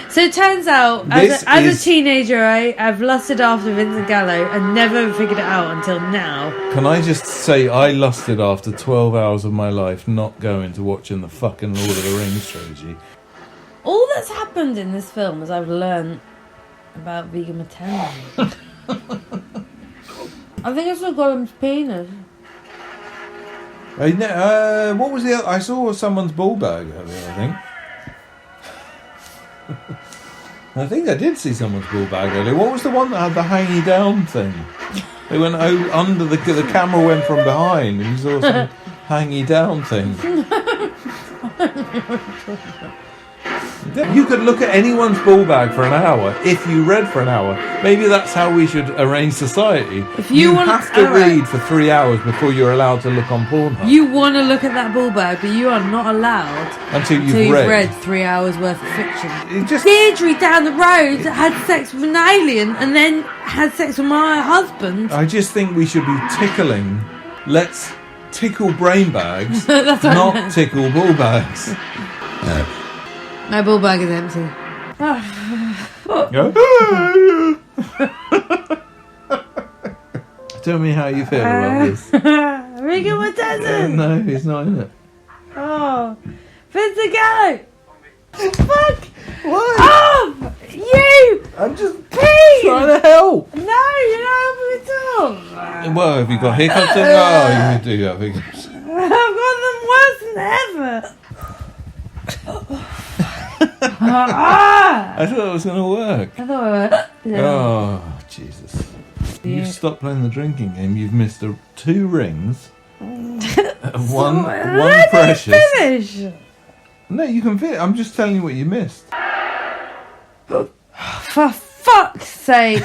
So it turns out, This as a teenager, I've lusted after Vincent Gallo and never figured it out until now. Can I just say I lusted after 12 hours of my life not going to watching the fucking Lord of the Rings trilogy. All that's happened in this film is I've learned about Vigo Mortensen. I think I saw Gollum's penis. What was the other? I saw someone's ball bag earlier, I think. I think I did see someone's ball bag earlier. What was the one that had the hangy down thing? They went under the camera went from behind and you saw some hangy down thing. You could look at anyone's ball bag for an hour if you read for an hour. Maybe that's how we should arrange society. If you want- have to alright. read for 3 hours before you're allowed to look on Pornhub. You want to look at that ball bag, but you are not allowed Until until you've you've read. read 3 hours worth of fiction. It just Deirdre down the road had sex with an alien and then had sex with my husband. I just think we should be tickling. Let's tickle brain bags, That's what I not meant. tickle ball bags. My ball bag is empty. Tell me how you feel about this. Regan Wattenson! No, he's not in it. Oh, Vincent Gallo! Fuck What? off! You! I'm just Pete! trying to help. No, you're not helping at all. Well, have you got hiccups? Oh, you do have hiccups. I've got them worse than ever. I thought it was going to work. I thought it was. Oh, Jesus. You stop playing the drinking game. You've missed 2 rings. one precious. Finish. No, you can fit. I'm just telling you what you missed. For fuck's sake.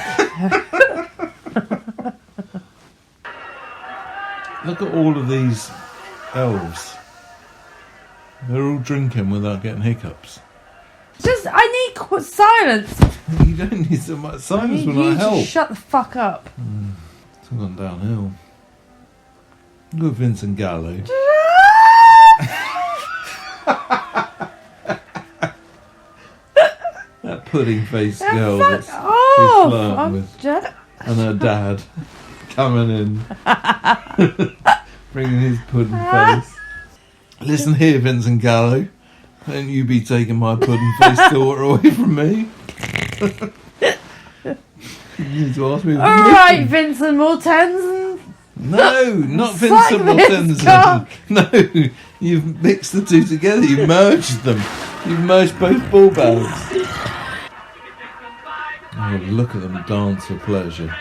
Look at all of these elves. They're all drinking without getting hiccups. Just, I need silence. You don't need so much silence will You not help. just shut the fuck up. It's all gone downhill. Look at Vincent Gallo. That pudding-faced girl Fuck that's he's off. flirting I'm with. just... And her dad coming in. Bringing his pudding face. Listen here, Vincent Gallo. Don't you be taking my pudding-faced daughter away from me. You need to ask me permission. Alright, Vincent Mortensen. No, not Suck Vincent this Mortensen. cock. No, you've mixed the two together. You've merged them. You've merged both ball bags. Oh, look at them dance for pleasure.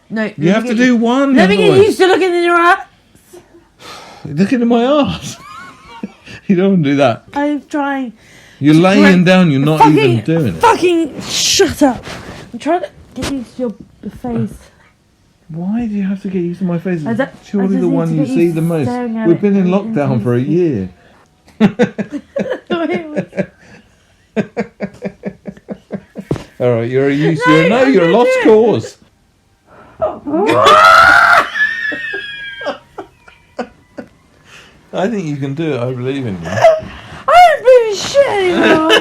No, You have to do one. Let me get boy. used to looking in your eye. Looking at my arse. You don't want to do that. I'm trying. You're laying down. You're not even doing it. Fucking shut up. I'm trying to get used to your face. Why do you have to get used to my face? I don't- It's surely I just the need one to you get see used the to most. staring at We've it been in and lockdown for a year. All right, you're a use. No, You're I'm a gonna lost do it. cause. I think you can do it. I believe in you. I don't believe in shit anymore.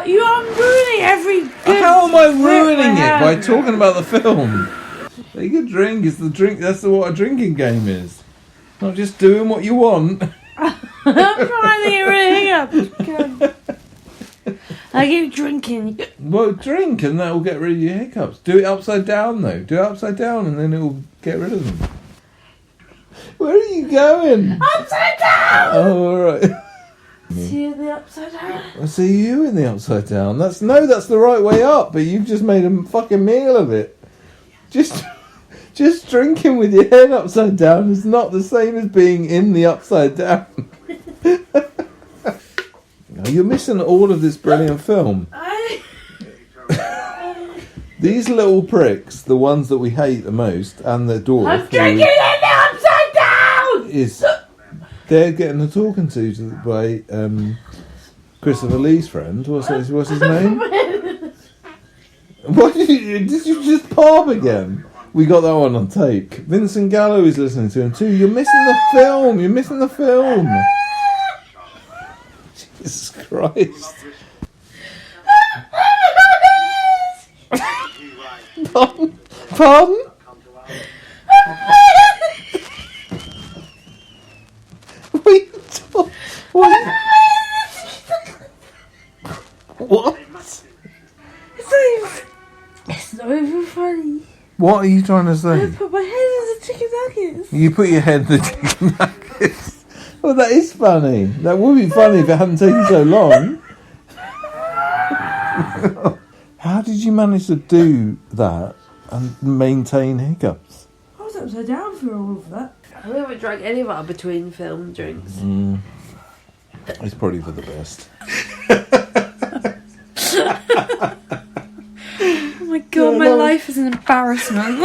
You are ruining every good How am I grip ruining it have. by talking about the film? Take a drink. It's the drink. That's what a drinking game is. Not just doing what you want. I'm trying to get rid of hiccups. I keep drinking. Well, drink and that will get rid of your hiccups. Do it upside down though. Do it upside down and then it will get rid of them. Where are you going? Upside down! Oh, all right. See you in the upside down. I see you in the upside down. That's the right way up, but you've just made a fucking meal of it. Just drinking with your head upside down is not the same as being in the upside down. You're missing all of this brilliant film. These little pricks, the ones that we hate the most, and the dwarf, I'm drinking in the upside down! they're getting a talking to by Christopher Lee's friend. What's his name? What did you just parp again? We got that one on tape. Vincent Gallo is listening to him too. You're missing the film. You're missing the film. Jesus Christ. Pardon? What? It's not even funny. What are you trying to I say? put my head in the chicken nuggets. You put your head in the chicken nuggets. Well, that is funny. That would be funny if it hadn't taken so long. How did you manage to do that and maintain hiccups? I was upside down for all of that. I haven't drunk any of our between film drinks. It's probably for the best. Oh my god, my life is an embarrassment.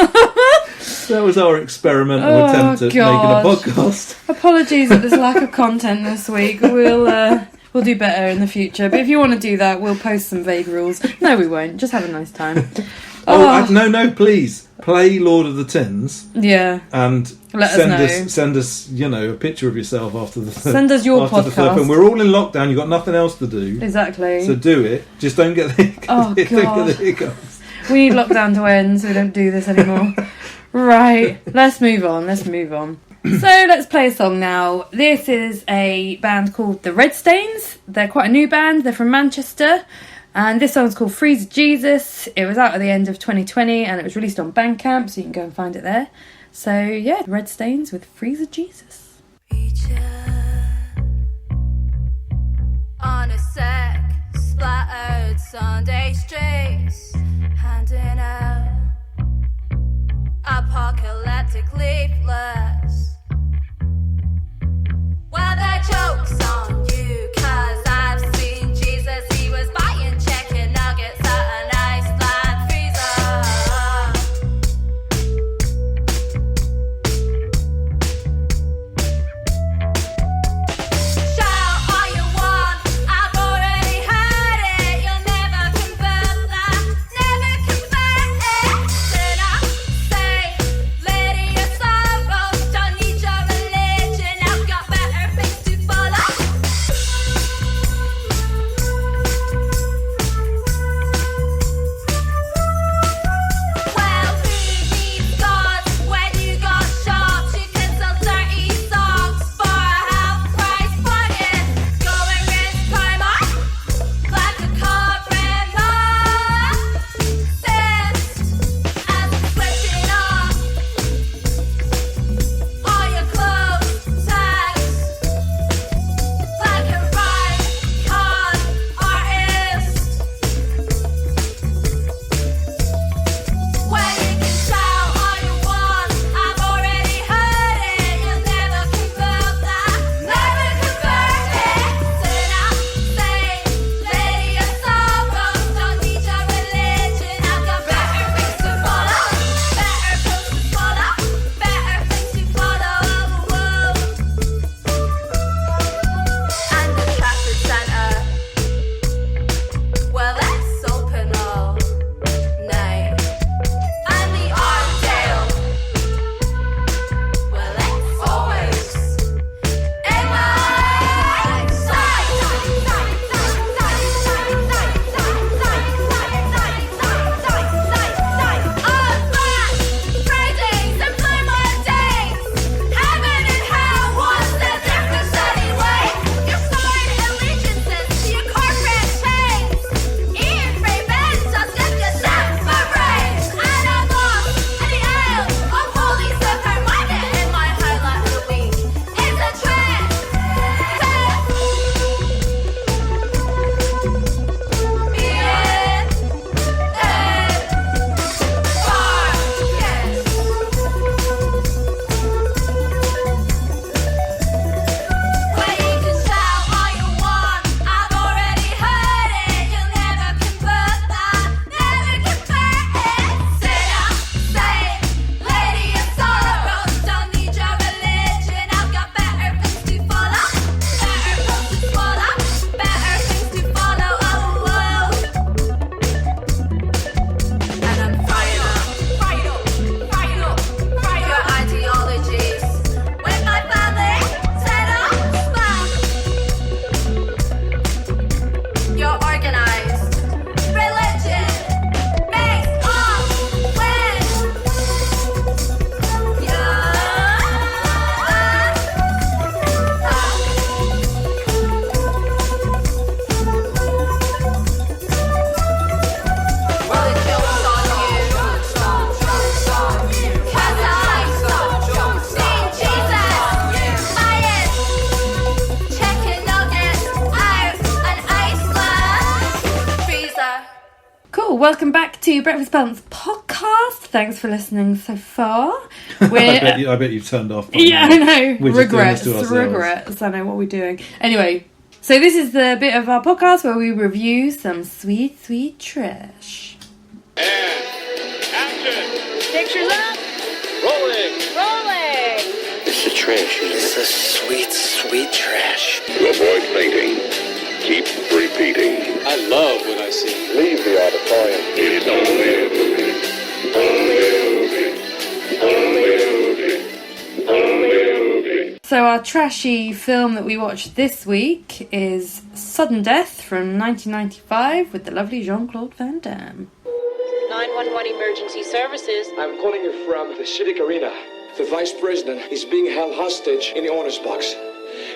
That was our experimental Oh, attempt at God. making a podcast. Apologies at this lack of content this week. We'll do better in the future. But if you want to do that, we'll post some vague rules. No, we won't. Just have a nice time. No, please play Lord of the Tins Yeah. and Let us know. send us, a picture of yourself after the Send us your after the third podcast. film. We're all in lockdown. You've got nothing else to do, Exactly. so do it. Just don't get the Oh, don't get God. the hiccups. We need lockdown to end so we don't do this anymore. Right, let's move on. So let's play a song now. This is a band called the Red Stains. They're quite a new band. They're from Manchester. And this song's called Freeze Jesus. It was out at the end of 2020 and it was released on Bandcamp, so you can go and find it there. So yeah, Red Stains with Freeze Jesus. On a sack, splattered Sunday streets, handing out apocalyptic leaflets. Well, the joke's on you, 'cause I've seen Jesus. He was buying chicken nuggets at an Iceland freezer. Shout all you want, I've already heard it. You'll never convert that, never convert it. Sinner, saint, lady of sorrows, don't need your religion. I've got better things to follow. Well, who needs God when you got shops? You can sell dirty socks for a half price bargain. Go and risk Primark like a car Insist as I'm switching off all your clothes tags like a ride con artist. Well, you can shout all you want, I've already heard it. You'll never convert that, never convert it. Sinner, saint, lady of sorrows, don't need your religion. I've got better things to follow, better pills to swallow, better things to follow. And the Trafford Centre, well, let's open all night. And the Arndale, well, it's always in my sight. Fridays and Blue Mondays, heaven and hell, what's the difference anyway? Your sworn allegiances to your corporate chains, eating free beds just get yourself a raise. And I'm lost in the ale of holy supermarket, and my highlight of the week is a trip. Well, you can shout all you want, I've already heard it. You'll never convert that, never convert it. Sinner, saint, lady of sorrows, don't need your religion. I've got better things to follow, better pills to swallow, better things to follow. And I'm fired up your ideologies. With my family, set up spam. You're organized religion based on when well, the joke's on you, 'cause I've seen Jesus buying chicken nuggets out an Iceland freezer. Cool, welcome back to Breakfast Balance podcast. Thanks for listening so far. I We're bet you've turned off. by yeah, now. I know. We're just doing this Regrets. to ourselves. I know what we're doing. Anyway, so this is the bit of our podcast where we review some sweet, sweet trash. And action! Pictures up, Rolling! rolling. It's the trash. It's the sweet, sweet trash. To avoid fainting, keep repeating. I love what I see. Leave the auditorium. It's only So our trashy film that we watched this week is Sudden Death from 1995 with the lovely Jean-Claude Van Damme. 911 Emergency Services. I'm calling you from the Civic Arena. The vice president is being held hostage in the owner's box.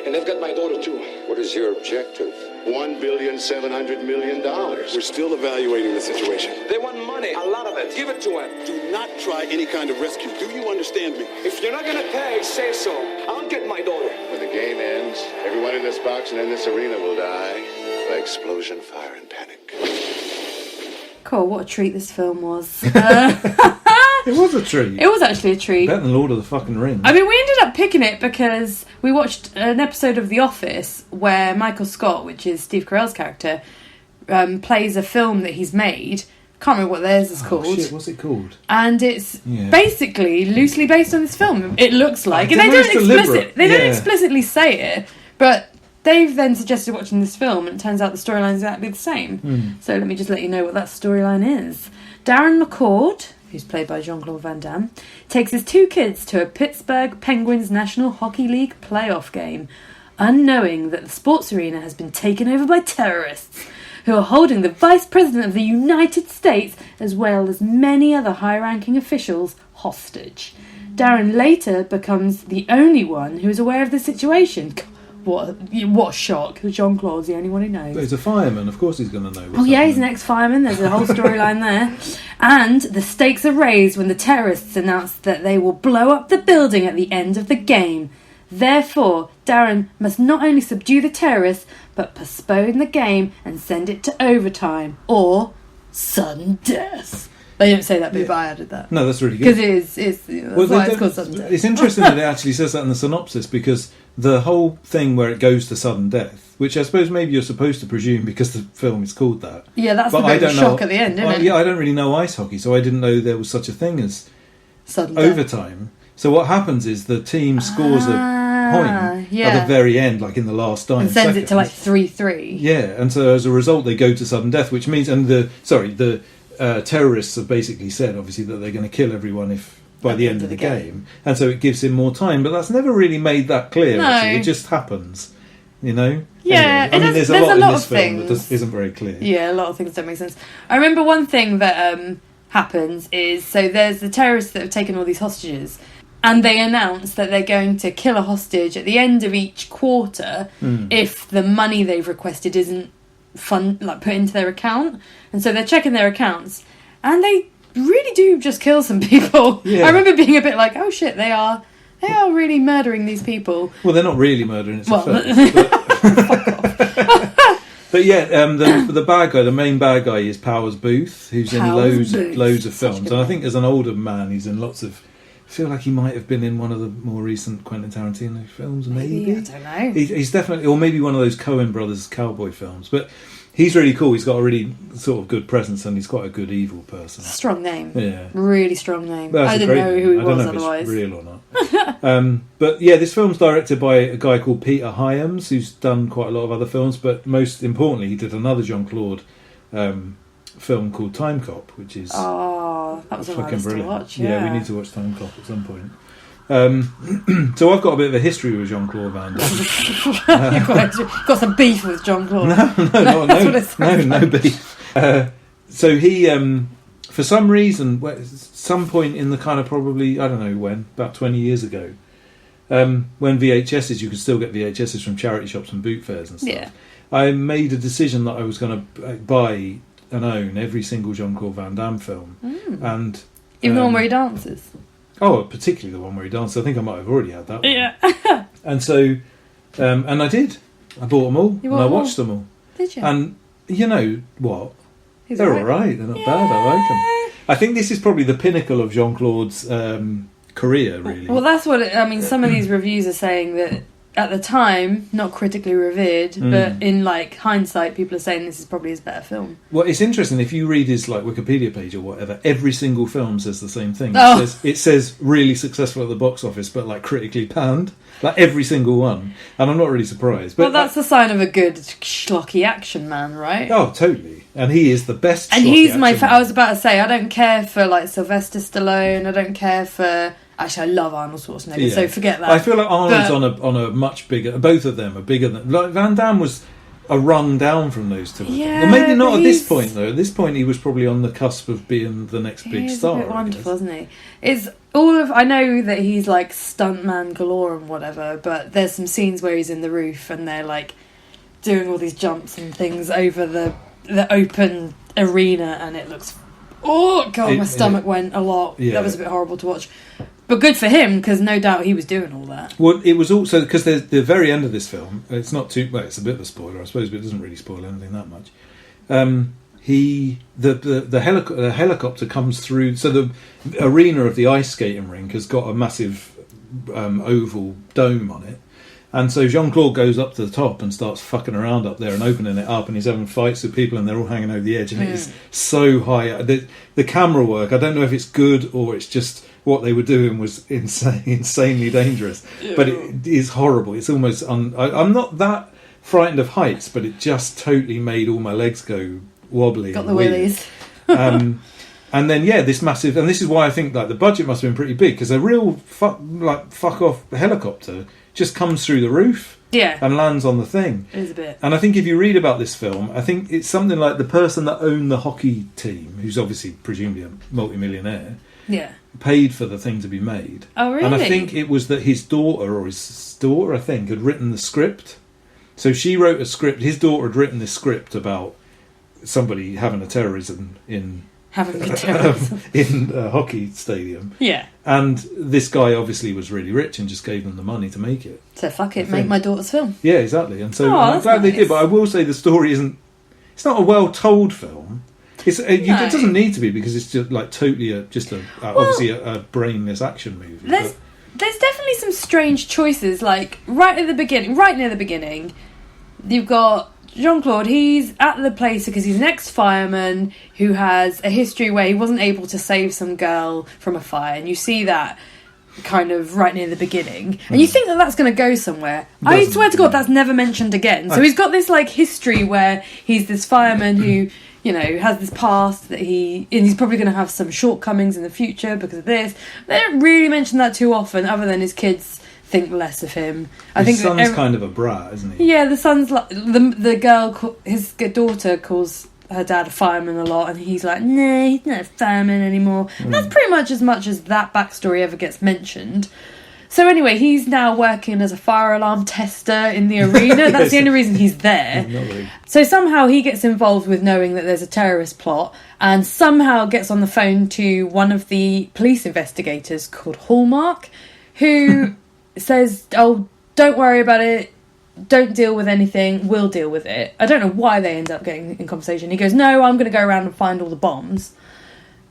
And they've got my daughter too. What is your objective? $1,700,000,000. We're still evaluating the situation. They want money, a lot of it. Give it to them. Do not try any kind of rescue. Do you understand me? If you're not gonna pay, say so. I'll get my daughter. When the game ends, everyone in this box and in this arena will die by explosion, fire, and panic. Cool, what a treat this film was. It was a treat. It was actually a treat. Better than Lord of the fucking Rings. I mean, we ended up picking it because we watched an episode of The Office where Michael Scott, which is Steve Carell's character, plays a film that he's made. Can't remember what theirs is called. Oh shit, what's it called? And it's basically loosely based on this film. It looks like. And they don't explicitly say it, but Dave then suggested watching this film, and it turns out the storyline is exactly the same. So let me just let you know what that storyline is. Darren McCord, who's played by Jean-Claude Van Damme, takes his two kids to a Pittsburgh Penguins National Hockey League playoff game, unknowing that the sports arena has been taken over by terrorists who are holding the Vice President of the United States, as well as many other high-ranking officials, hostage. Darren later becomes the only one who is aware of the situation. What shock. Jean-Claude's the only one who knows. But he's a fireman, of course he's going to know what's he's an ex-fireman. There's a whole storyline there. And the stakes are raised when the terrorists announce that they will blow up the building at the end of the game. Therefore, Darren must not only subdue the terrorists, but postpone the game and send it to overtime, or sudden death. They didn't say that bit, but I added that. No, that's really good. Because that's why it's called sudden death. It's interesting that it actually says that in the synopsis, because the whole thing where it goes to sudden death, which I suppose maybe you're supposed to presume because the film is called that. Yeah, that's the bit of shock at the end, isn't it? Yeah, I don't really know ice hockey, so I didn't know there was such a thing as sudden overtime. So what happens is the team scores a point at the very end, like in the last 9 seconds. And sends it to like 3-3. Yeah, and so as a result they go to sudden death, which means, and the terrorists have basically said, obviously, that they're going to kill everyone if by the end of the game. And so it gives him more time, but that's never really made that clear, actually. It just happens, you know? Yeah, anyway, there's a lot in this film things that isn't very clear. Yeah, a lot of things don't make sense. I remember one thing that happens is, so there's the terrorists that have taken all these hostages, and they announce that they're going to kill a hostage at the end of each quarter if the money they've requested isn't put into their account. And so they're checking their accounts, and they really do just kill some people. I remember being a bit like, oh shit, they are really murdering these people. Well, they're not really murdering, it's a film. Fuck off. But yeah, the bad guy, the main bad guy, is Powers Booth, who's in loads of films. And I think as an older man, he's in lots of. I feel like he might have been in one of the more recent Quentin Tarantino films, maybe. I don't know. He's definitely, or maybe one of those Coen brothers cowboy films. But he's really cool. He's got a really sort of good presence, and he's quite a good evil person. Strong name. Yeah. Really strong name. Well, I didn't know who he was I don't know otherwise. If it's real or not. But yeah, this film's directed by a guy called Peter Hyams, who's done quite a lot of other films, but most importantly, he did another Jean-Claude film called Time Cop, which is that was fucking brilliant. To watch. Yeah, we need to watch Time Cop at some point. So I've got a bit of a history with Jean-Claude Van Damme. You've got some beef with Jean-Claude. No beef. So he, for some reason, some point in the kind of probably, I don't know when, about 20 years ago, when VHSs, you could still get VHSs from charity shops and boot fairs and stuff. I made a decision that I was going to buy and own every single Jean-Claude Van Damme film. And even the one where he dances. Oh, particularly the one where he dances. I think I might have already had that one. Yeah. And so, and I did. I bought them all, and I watched them all. Did you? And you know what? They're all right. They're not bad. I like them. I think this is probably the pinnacle of Jean-Claude's career, really. Well, that's what some of these reviews are saying that at the time, not critically revered, but in like hindsight, people are saying this is probably his better film. Well, it's interesting if you read his like Wikipedia page or whatever. Every single film says the same thing. It says really successful at the box office, but like critically panned. Like every single one, and I'm not really surprised. But well, that's the sign of a good schlocky action man, right? Oh, totally. And he is the best. And he's my. I was about to say, I don't care for like Sylvester Stallone. I don't care for Actually, I love Arnold Schwarzenegger, Yeah. so forget that. I feel like Arnold's But- on a much bigger. Both of them are bigger than. Like Van Damme was a rung down from those two. I think. Yeah, Well, maybe not but at this he's- point though. At this point, he was probably on the cusp of being the next big He's star. a bit I wonderful, guess. isn't he? It's all of. I know that he's like stuntman galore and whatever, but there's some scenes where he's in the roof and they're like doing all these jumps and things over the open arena, and it looks. Oh god, my stomach went a lot. Yeah. That was a bit horrible to watch, but good for him because no doubt he was doing all that. Well, it was also because there's the very end of this film. It's not too. Well, it's a bit of a spoiler, I suppose, but it doesn't really spoil anything that much. The helicopter comes through. So the arena of the ice skating rink has got a massive oval dome on it, and so Jean-Claude goes up to the top and starts fucking around up there and opening it up, and he's having fights with people, and they're all hanging over the edge, and it is so high. The camera work, I don't know if it's good or it's just what they were doing was insanely dangerous, but it is horrible. It's almost I'm not that frightened of heights, but it just totally made all my legs go wobbly. Got and the weird. willies. And then this massive, and this is why I think like the budget must have been pretty big, because a real fuck off helicopter just comes through the roof Yeah, and lands on the thing. it is a bit. And I think if you read about this film, I think it's something like the person that owned the hockey team, who's obviously presumably a multimillionaire, Yeah. paid for the thing to be made. Oh really? And I think it was that his daughter, I think, had written the script. So she wrote a script. His daughter had written this script about somebody having a terrorism in having good terrorism. in a hockey stadium. Yeah. And this guy obviously was really rich and just gave them the money to make it. So fuck it, I make think. my daughter's film. Yeah, exactly. And so Oh, I'm that's glad they nice. did. But I will say the story isn't. It's not a well-told film. It doesn't need to be, because it's just like totally obviously a brainless action movie. There's definitely some strange choices. Like right near the beginning, you've got Jean-Claude. He's at the place because he's an ex-fireman who has a history where he wasn't able to save some girl from a fire, and you see that kind of right near the beginning, and you think that that's going to go somewhere. I Doesn't, swear to God, that's never mentioned again. So he's got this like history where he's this fireman who, you know, has this past and he's probably going to have some shortcomings in the future because of this. They don't really mention that too often, other than his kids think less of him. his son's kind of a brat, isn't he? Yeah, the son's like the girl. His daughter calls her dad a fireman a lot, and he's like, "No, he's not a fireman anymore." And that's pretty much as that backstory ever gets mentioned. So anyway, he's now working as a fire alarm tester in the arena. That's the only reason he's there. Not really. So somehow he gets involved with knowing that there's a terrorist plot, and somehow gets on the phone to one of the police investigators called Hallmark, who says, "Oh, don't worry about it. Don't deal with anything. We'll deal with it." I don't know why they end up getting in conversation. He goes, "No, I'm going to go around and find all the bombs."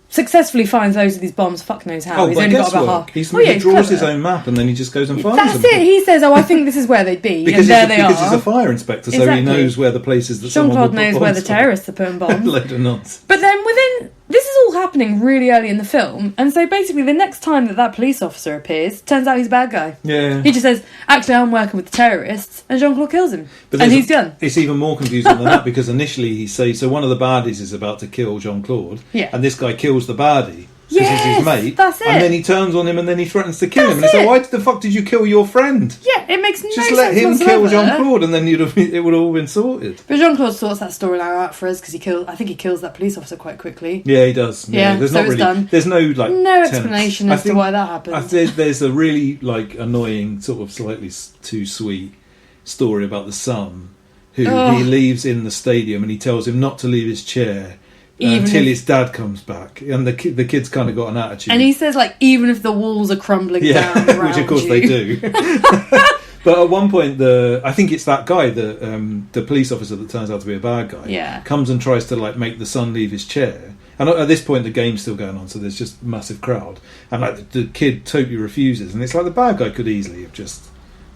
Successfully finds loads of these bombs. Fuck knows how. He's but only got guesswork. about half. He he's draws his clever. own map and then he just goes and finds That's them. it. He says, "Oh, I think this is where they'd be," Because and there they because are. he's a fire inspector, so Exactly. he knows where the places that someone Jean-Claude would put knows where the bombs from. terrorists are putting bombs. Load of nonsense. But then this is all happening really early in the film, and so basically the next time that police officer appears, turns out he's a bad guy. Yeah. He just says, "Actually, I'm working with the terrorists," and Jean-Claude kills him. But And there's he's done. It's even more confusing than that, because initially he says, so one of the baddies is about to kill Jean-Claude, Yeah. and this guy kills the baddie because he's Yes, his mate, that's it. and then he turns on him and then he threatens to kill him. And That's it's like, it. why the fuck did you kill your friend? Yeah, it makes no Just sense let him whatsoever. kill Jean-Claude and then it would have all been sorted. But Jean-Claude sorts that storyline out for us because I think he kills that police officer quite quickly. Yeah, he does. Yeah, there's so not it's really, done. There's no like No tenets. explanation I as to think- why that happened. There's a really like annoying, sort of slightly too sweet story about the son who Ugh. he leaves in the stadium and he tells him not to leave his chair Even until if- his dad comes back, and the kid's kind of got an attitude. And he says, like, even if the walls are crumbling down around which of course you. they do. But at one point, I think it's that guy, the police officer that turns out to be a bad guy, Yeah. comes and tries to like make the son leave his chair. And at this point, the game's still going on, so there's just a massive crowd, and like the kid totally refuses, and it's like the bad guy could easily have just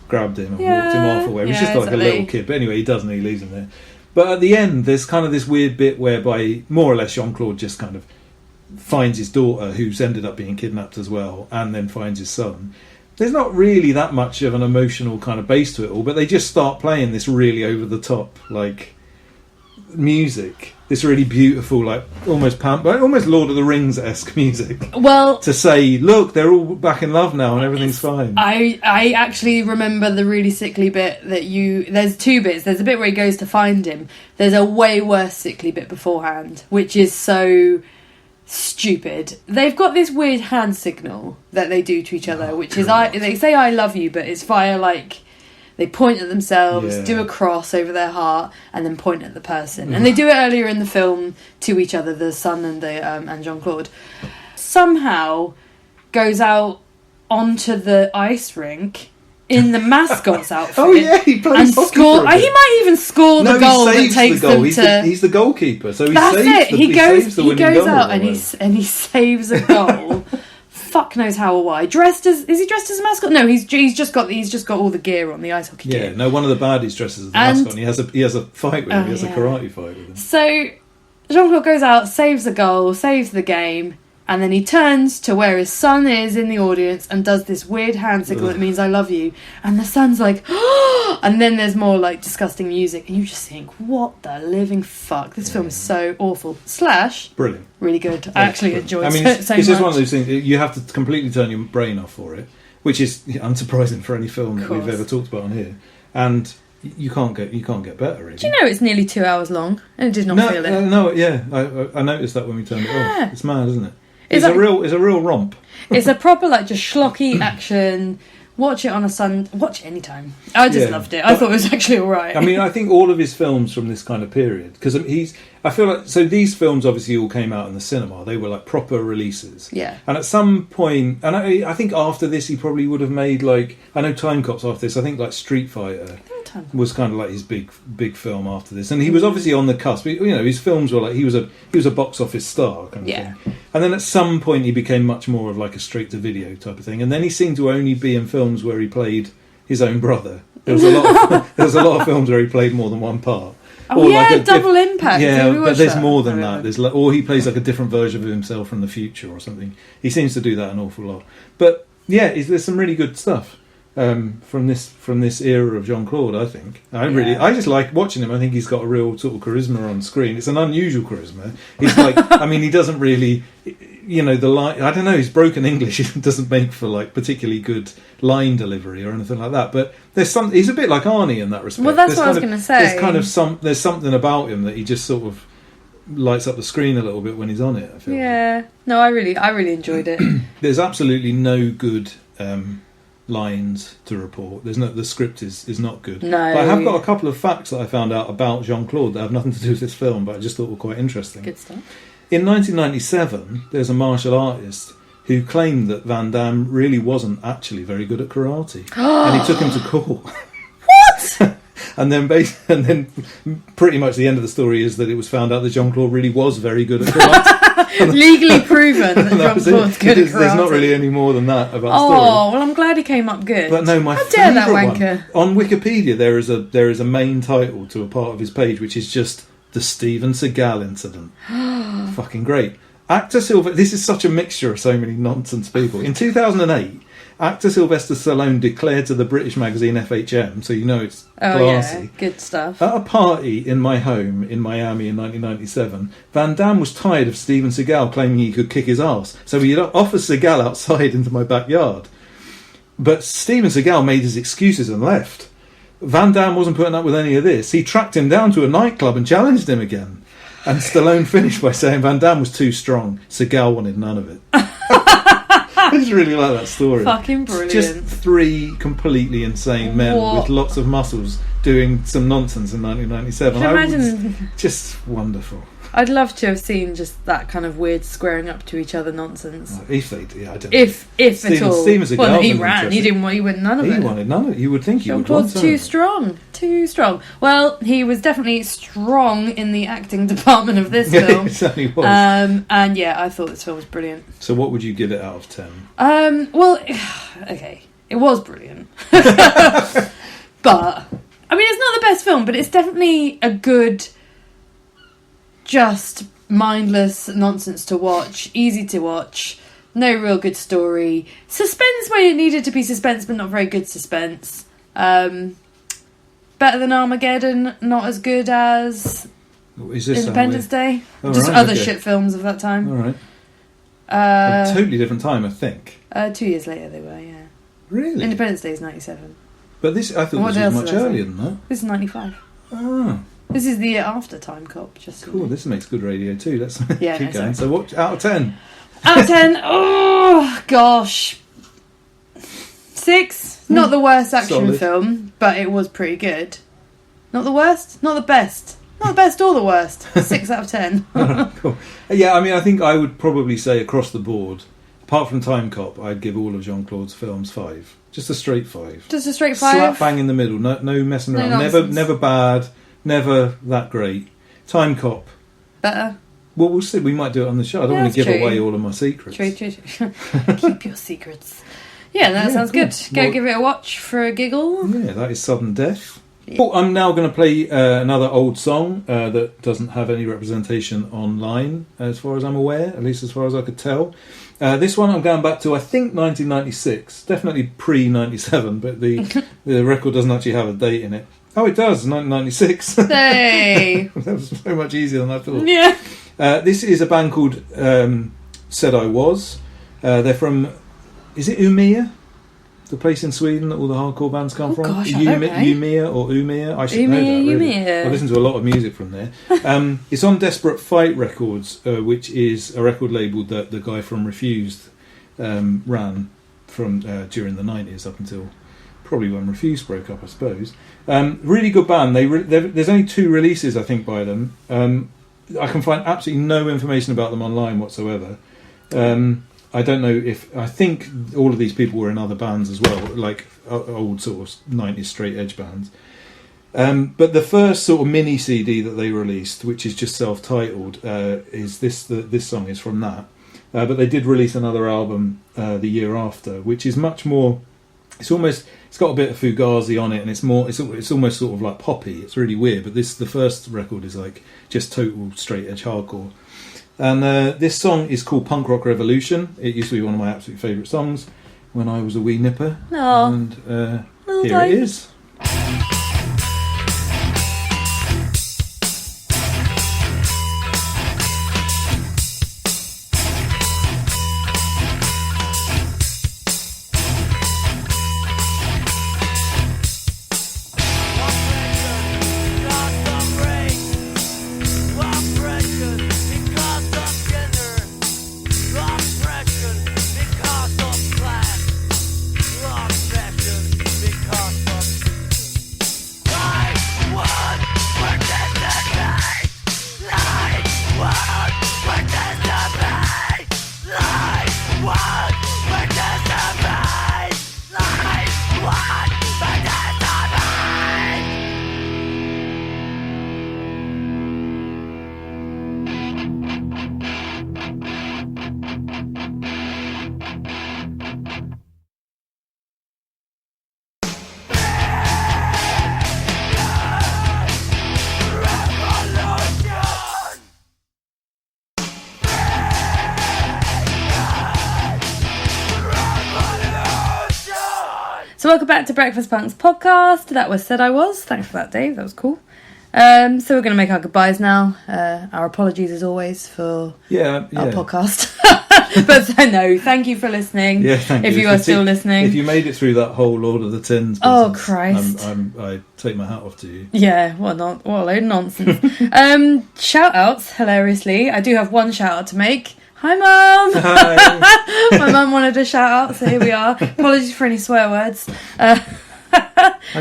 grabbed him and walked him off away. He's yeah, just like exactly. a little kid, but anyway, he doesn't. He leaves him there. But at the end, there's kind of this weird bit whereby more or less Jean-Claude just kind of finds his daughter, who's ended up being kidnapped as well, and then finds his son. There's not really that much of an emotional kind of base to it all, but they just start playing this really over the top, like music, this really beautiful, like almost Lord of the Rings-esque music. Well, to say, look, they're all back in love now and everything's fine. I actually remember the really sickly bit that there's two bits. There's a bit where he goes to find him. There's a way worse sickly bit beforehand, which is so stupid. They've got this weird hand signal that they do to each other, which is they say I love you, but it's via like they point at themselves, do a cross over their heart, and then point at the person. And they do it earlier in the film to each other, the son and and Jean-Claude. Somehow goes out onto the ice rink in the mascot's outfit. Oh yeah, he plays hockey for a bit. He might even score the goal that takes them to. He's the goalkeeper, so he That's saves it. He goes out and he saves a goal. Fuck knows how or why. Is he dressed as a mascot? No, he's just got all the gear on, the ice hockey gear. Yeah, no, one of the baddies dresses as the mascot, and he has a fight with him. He has a karate fight with him. So Jean-Claude goes out, saves the goal, saves the game, and then he turns to where his son is in the audience and does this weird hand signal that means I love you. And the son's like, oh! And then there's more like disgusting music, and you just think, what the living fuck? This film is so awful. / Brilliant. Really good. I actually enjoyed it so it's much. just one of those things, you have to completely turn your brain off for it, which is unsurprising for any film that we've ever talked about on here. And you can't get better, really. Do you know it's nearly 2 hours long? And I did not feel it. I noticed that when we turned it off. It's mad, isn't it? It's a real romp. It's a proper like just schlocky action. Watch it on a Sunday. Watch it anytime. I just loved it. I thought it was actually all right. I mean, I think all of his films from this kind of period, because I feel like, so these films obviously all came out in the cinema. They were like proper releases. Yeah. And at some point, and I think after this, he probably would have made like, I know Time Cop's after this. I think like Street Fighter was kind of like his big film after this, and he was obviously on the cusp. You know, his films were like he was a box office star kind of thing. And then at some point he became much more of like a straight to video type of thing. And then he seemed to only be in films where he played his own brother. There was a lot of films where he played more than one part. Oh, or like Double Impact. Yeah, but there's more than that. There's like, or he plays like a different version of himself from the future or something. He seems to do that an awful lot. But yeah, there's some really good stuff. From this era of Jean-Claude, I think. I just like watching him. I think he's got a real sort of charisma on screen. It's an unusual charisma. He's like, I mean, he doesn't really, you know, the line. I don't know. His broken English doesn't make for like particularly good line delivery or anything like that. But he's a bit like Arnie in that respect. Well, that's what I was going to say. There's something about him that he just sort of lights up the screen a little bit when he's on it. I feel. Yeah. No, I really enjoyed it. There's absolutely no good lines to report. The script is not good. No. But I have got a couple of facts that I found out about Jean-Claude that have nothing to do with this film, but I just thought were quite interesting. Good stuff. In 1997, there's a martial artist who claimed that Van Damme really wasn't actually very good at karate, and he took him to court. What? And then pretty much the end of the story is that it was found out that Jean-Claude really was very good at karate. Legally proven that Jean-Claude's good at karate. There's not really any more than that about the story. Oh, well, I'm glad he came up good. But no, How dare that wanker? On Wikipedia, there is a main title to a part of his page, which is just the Steven Seagal incident. Fucking great. Actor Sylvester... This is such a mixture of so many nonsense people. In 2008... Actor Sylvester Stallone declared to the British magazine FHM, so you know it's classy. Yeah, good stuff. At a party in my home in Miami in 1997, Van Damme was tired of Steven Seagal claiming he could kick his ass, so he offered Seagal outside into my backyard. But Steven Seagal made his excuses and left. Van Damme wasn't putting up with any of this. He tracked him down to a nightclub and challenged him again. And Stallone finished by saying Van Damme was too strong. Seagal wanted none of it. I just really like that story. Fucking brilliant. Just three completely insane men with lots of muscles doing some nonsense in 1997. Imagine... Just wonderful. I'd love to have seen just that kind of weird squaring up to each other nonsense. If they did, I don't know. If at all. Well, he ran. He wanted none of it. He wanted none of it. You would think he would want some. Too strong. Well, he was definitely strong in the acting department of this film. It certainly was. And yeah, I thought this film was brilliant. So what would you give it out of 10? Well, okay, it was brilliant. But I mean, it's not the best film, but it's definitely a good, just mindless nonsense to watch, easy to watch, no real good story, suspense where it needed to be suspense but not very good suspense, better than Armageddon, not as good as Is this Independence Day. Oh, Just right, other okay. shit films of that time. All right. A Uh, totally different time, I think. 2 years later they were, yeah. Really? Independence Day is 97. But this, I thought What this was else much did I say? earlier than that. This is 95. Ah, This is the year after Time Cop. Just so you cool. know. This makes good radio too. Let's Yeah, keep no, going. sorry. So, what out of 10? Out of 10, oh gosh. 6. Not the worst action Solid. film, but it was pretty good. Not the worst, not the best. Not the best or the worst. 6 out of 10. Cool. Yeah, I mean, I think I would probably say across the board, apart from Time Cop, I'd give all of Jean-Claude's films 5. Just a straight 5. Just a straight 5. Slap bang in the middle. No messing No around. nonsense. Never bad. Never that great. Time Cop. Better. Well, we'll see. We might do it on the show. I don't Yeah, want to that's give true. away all of my secrets. True. Keep your secrets. Yeah, that Yeah, sounds cool. good. Go Well- give it a watch for a giggle. Yeah, that is sudden death. Oh, I'm now going to play another old song that doesn't have any representation online, as far as I'm aware, at least as far as I could tell. This one I'm going back to, I think, 1996. Definitely pre-97, but the record doesn't actually have a date in it. Oh, it does, 1996. Hey. That was so much easier than I thought. Yeah. This is a band called Said I Was. They're from, is it Umeå? The place in Sweden that all the hardcore bands come from? Gosh, I don't know. Umeå or Umeå? I should know that, really. Umeå. I listen to a lot of music from there. It's on Desperate Fight Records, which is a record label that the guy from Refused ran from during the 90s up until probably when Refused broke up, I suppose. Really good band. There's only 2 releases, I think, by them. I can find absolutely no information about them online whatsoever. I don't know if... I think all of these people were in other bands as well, like old sort of 90s straight edge bands. But the first sort of mini CD that they released, which is just self-titled, is this. This song is from that. But they did release another album the year after, which is much more... It's got a bit of Fugazi on it, and it's almost sort of like poppy. It's really weird, but the first record is like just total straight edge hardcore. And this song is called Punk Rock Revolution. It used to be one of my absolute favourite songs when I was a wee nipper. Aw. And Little here guy. it is. So welcome back to Breakfast Punks podcast. That was Said I Was. Thanks for that, Dave. That was cool. So we're going to make our goodbyes now. Our apologies as always for Yeah. our podcast. But no, thank you for listening. Yeah, thank you. If you are still listening. If you made it through that whole Lord of the Tins business, Oh, Christ. I take my hat off to you. Yeah, what a load of nonsense. Shout outs, hilariously. I do have one shout out to make. Hi, Mum! Hi. My mum wanted a shout out, so here we are. Apologies for any swear words. I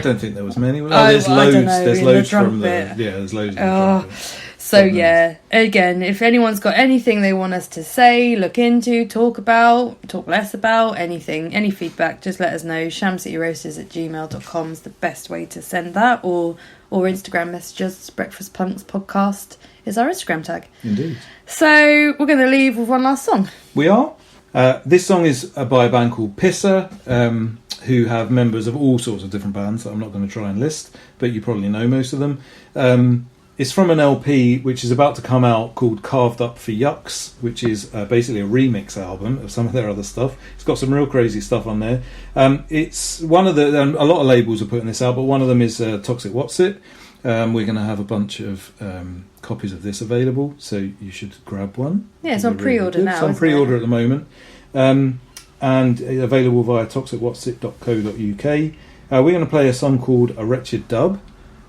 don't think there was many. Oh, there's I loads. don't know, There's in the loads drunk from bit. there's loads. In the Oh, drunk bit. so yeah, again, if anyone's got anything they want us to say, look into, talk about, talk less about, anything, any feedback, just let us know. shamcityroasters@gmail.com is the best way to send that, or Instagram messages. Breakfast Punks Podcast is our Instagram tag. Indeed. So we're going to leave with one last song. We are. This song is by a band called Pisser, who have members of all sorts of different bands that I'm not going to try and list, but you probably know most of them. It's from an LP which is about to come out called Carved Up for Yucks, which is basically a remix album of some of their other stuff. It's got some real crazy stuff on there. It's one of the... a lot of labels are putting this out, but one of them is Toxic What's It. We're going to have a bunch of copies of this available, so you should grab one. Yeah, it's on pre-order now. It's on pre-order at the moment, and available via toxicwhatsit.co.uk. We're going to play a song called A Wretched Dub,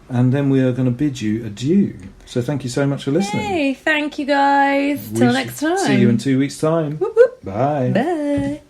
and then we are going to bid you adieu. So thank you so much for listening. Hey, thank you guys. Till next time. See you in 2 weeks' time. Whoop, whoop. Bye. Bye.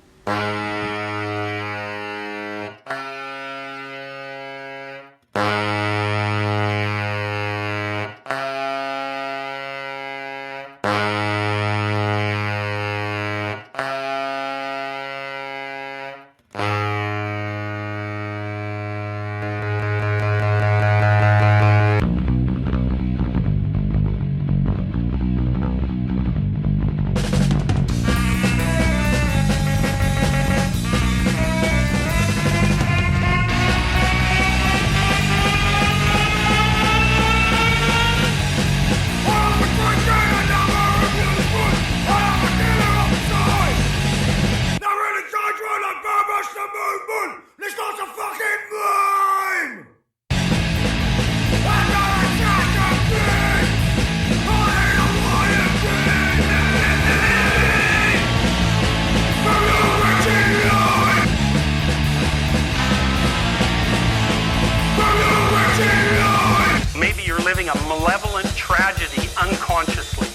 Maybe you're living a malevolent tragedy unconsciously.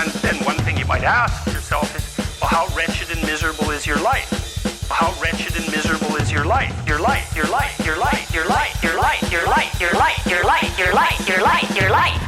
And then one thing you might ask yourself is, well, how wretched and miserable is your life? How wretched and miserable is your life? Your life, your life, your life, your life, your life, your life, your life, your life, your life, your life, your life.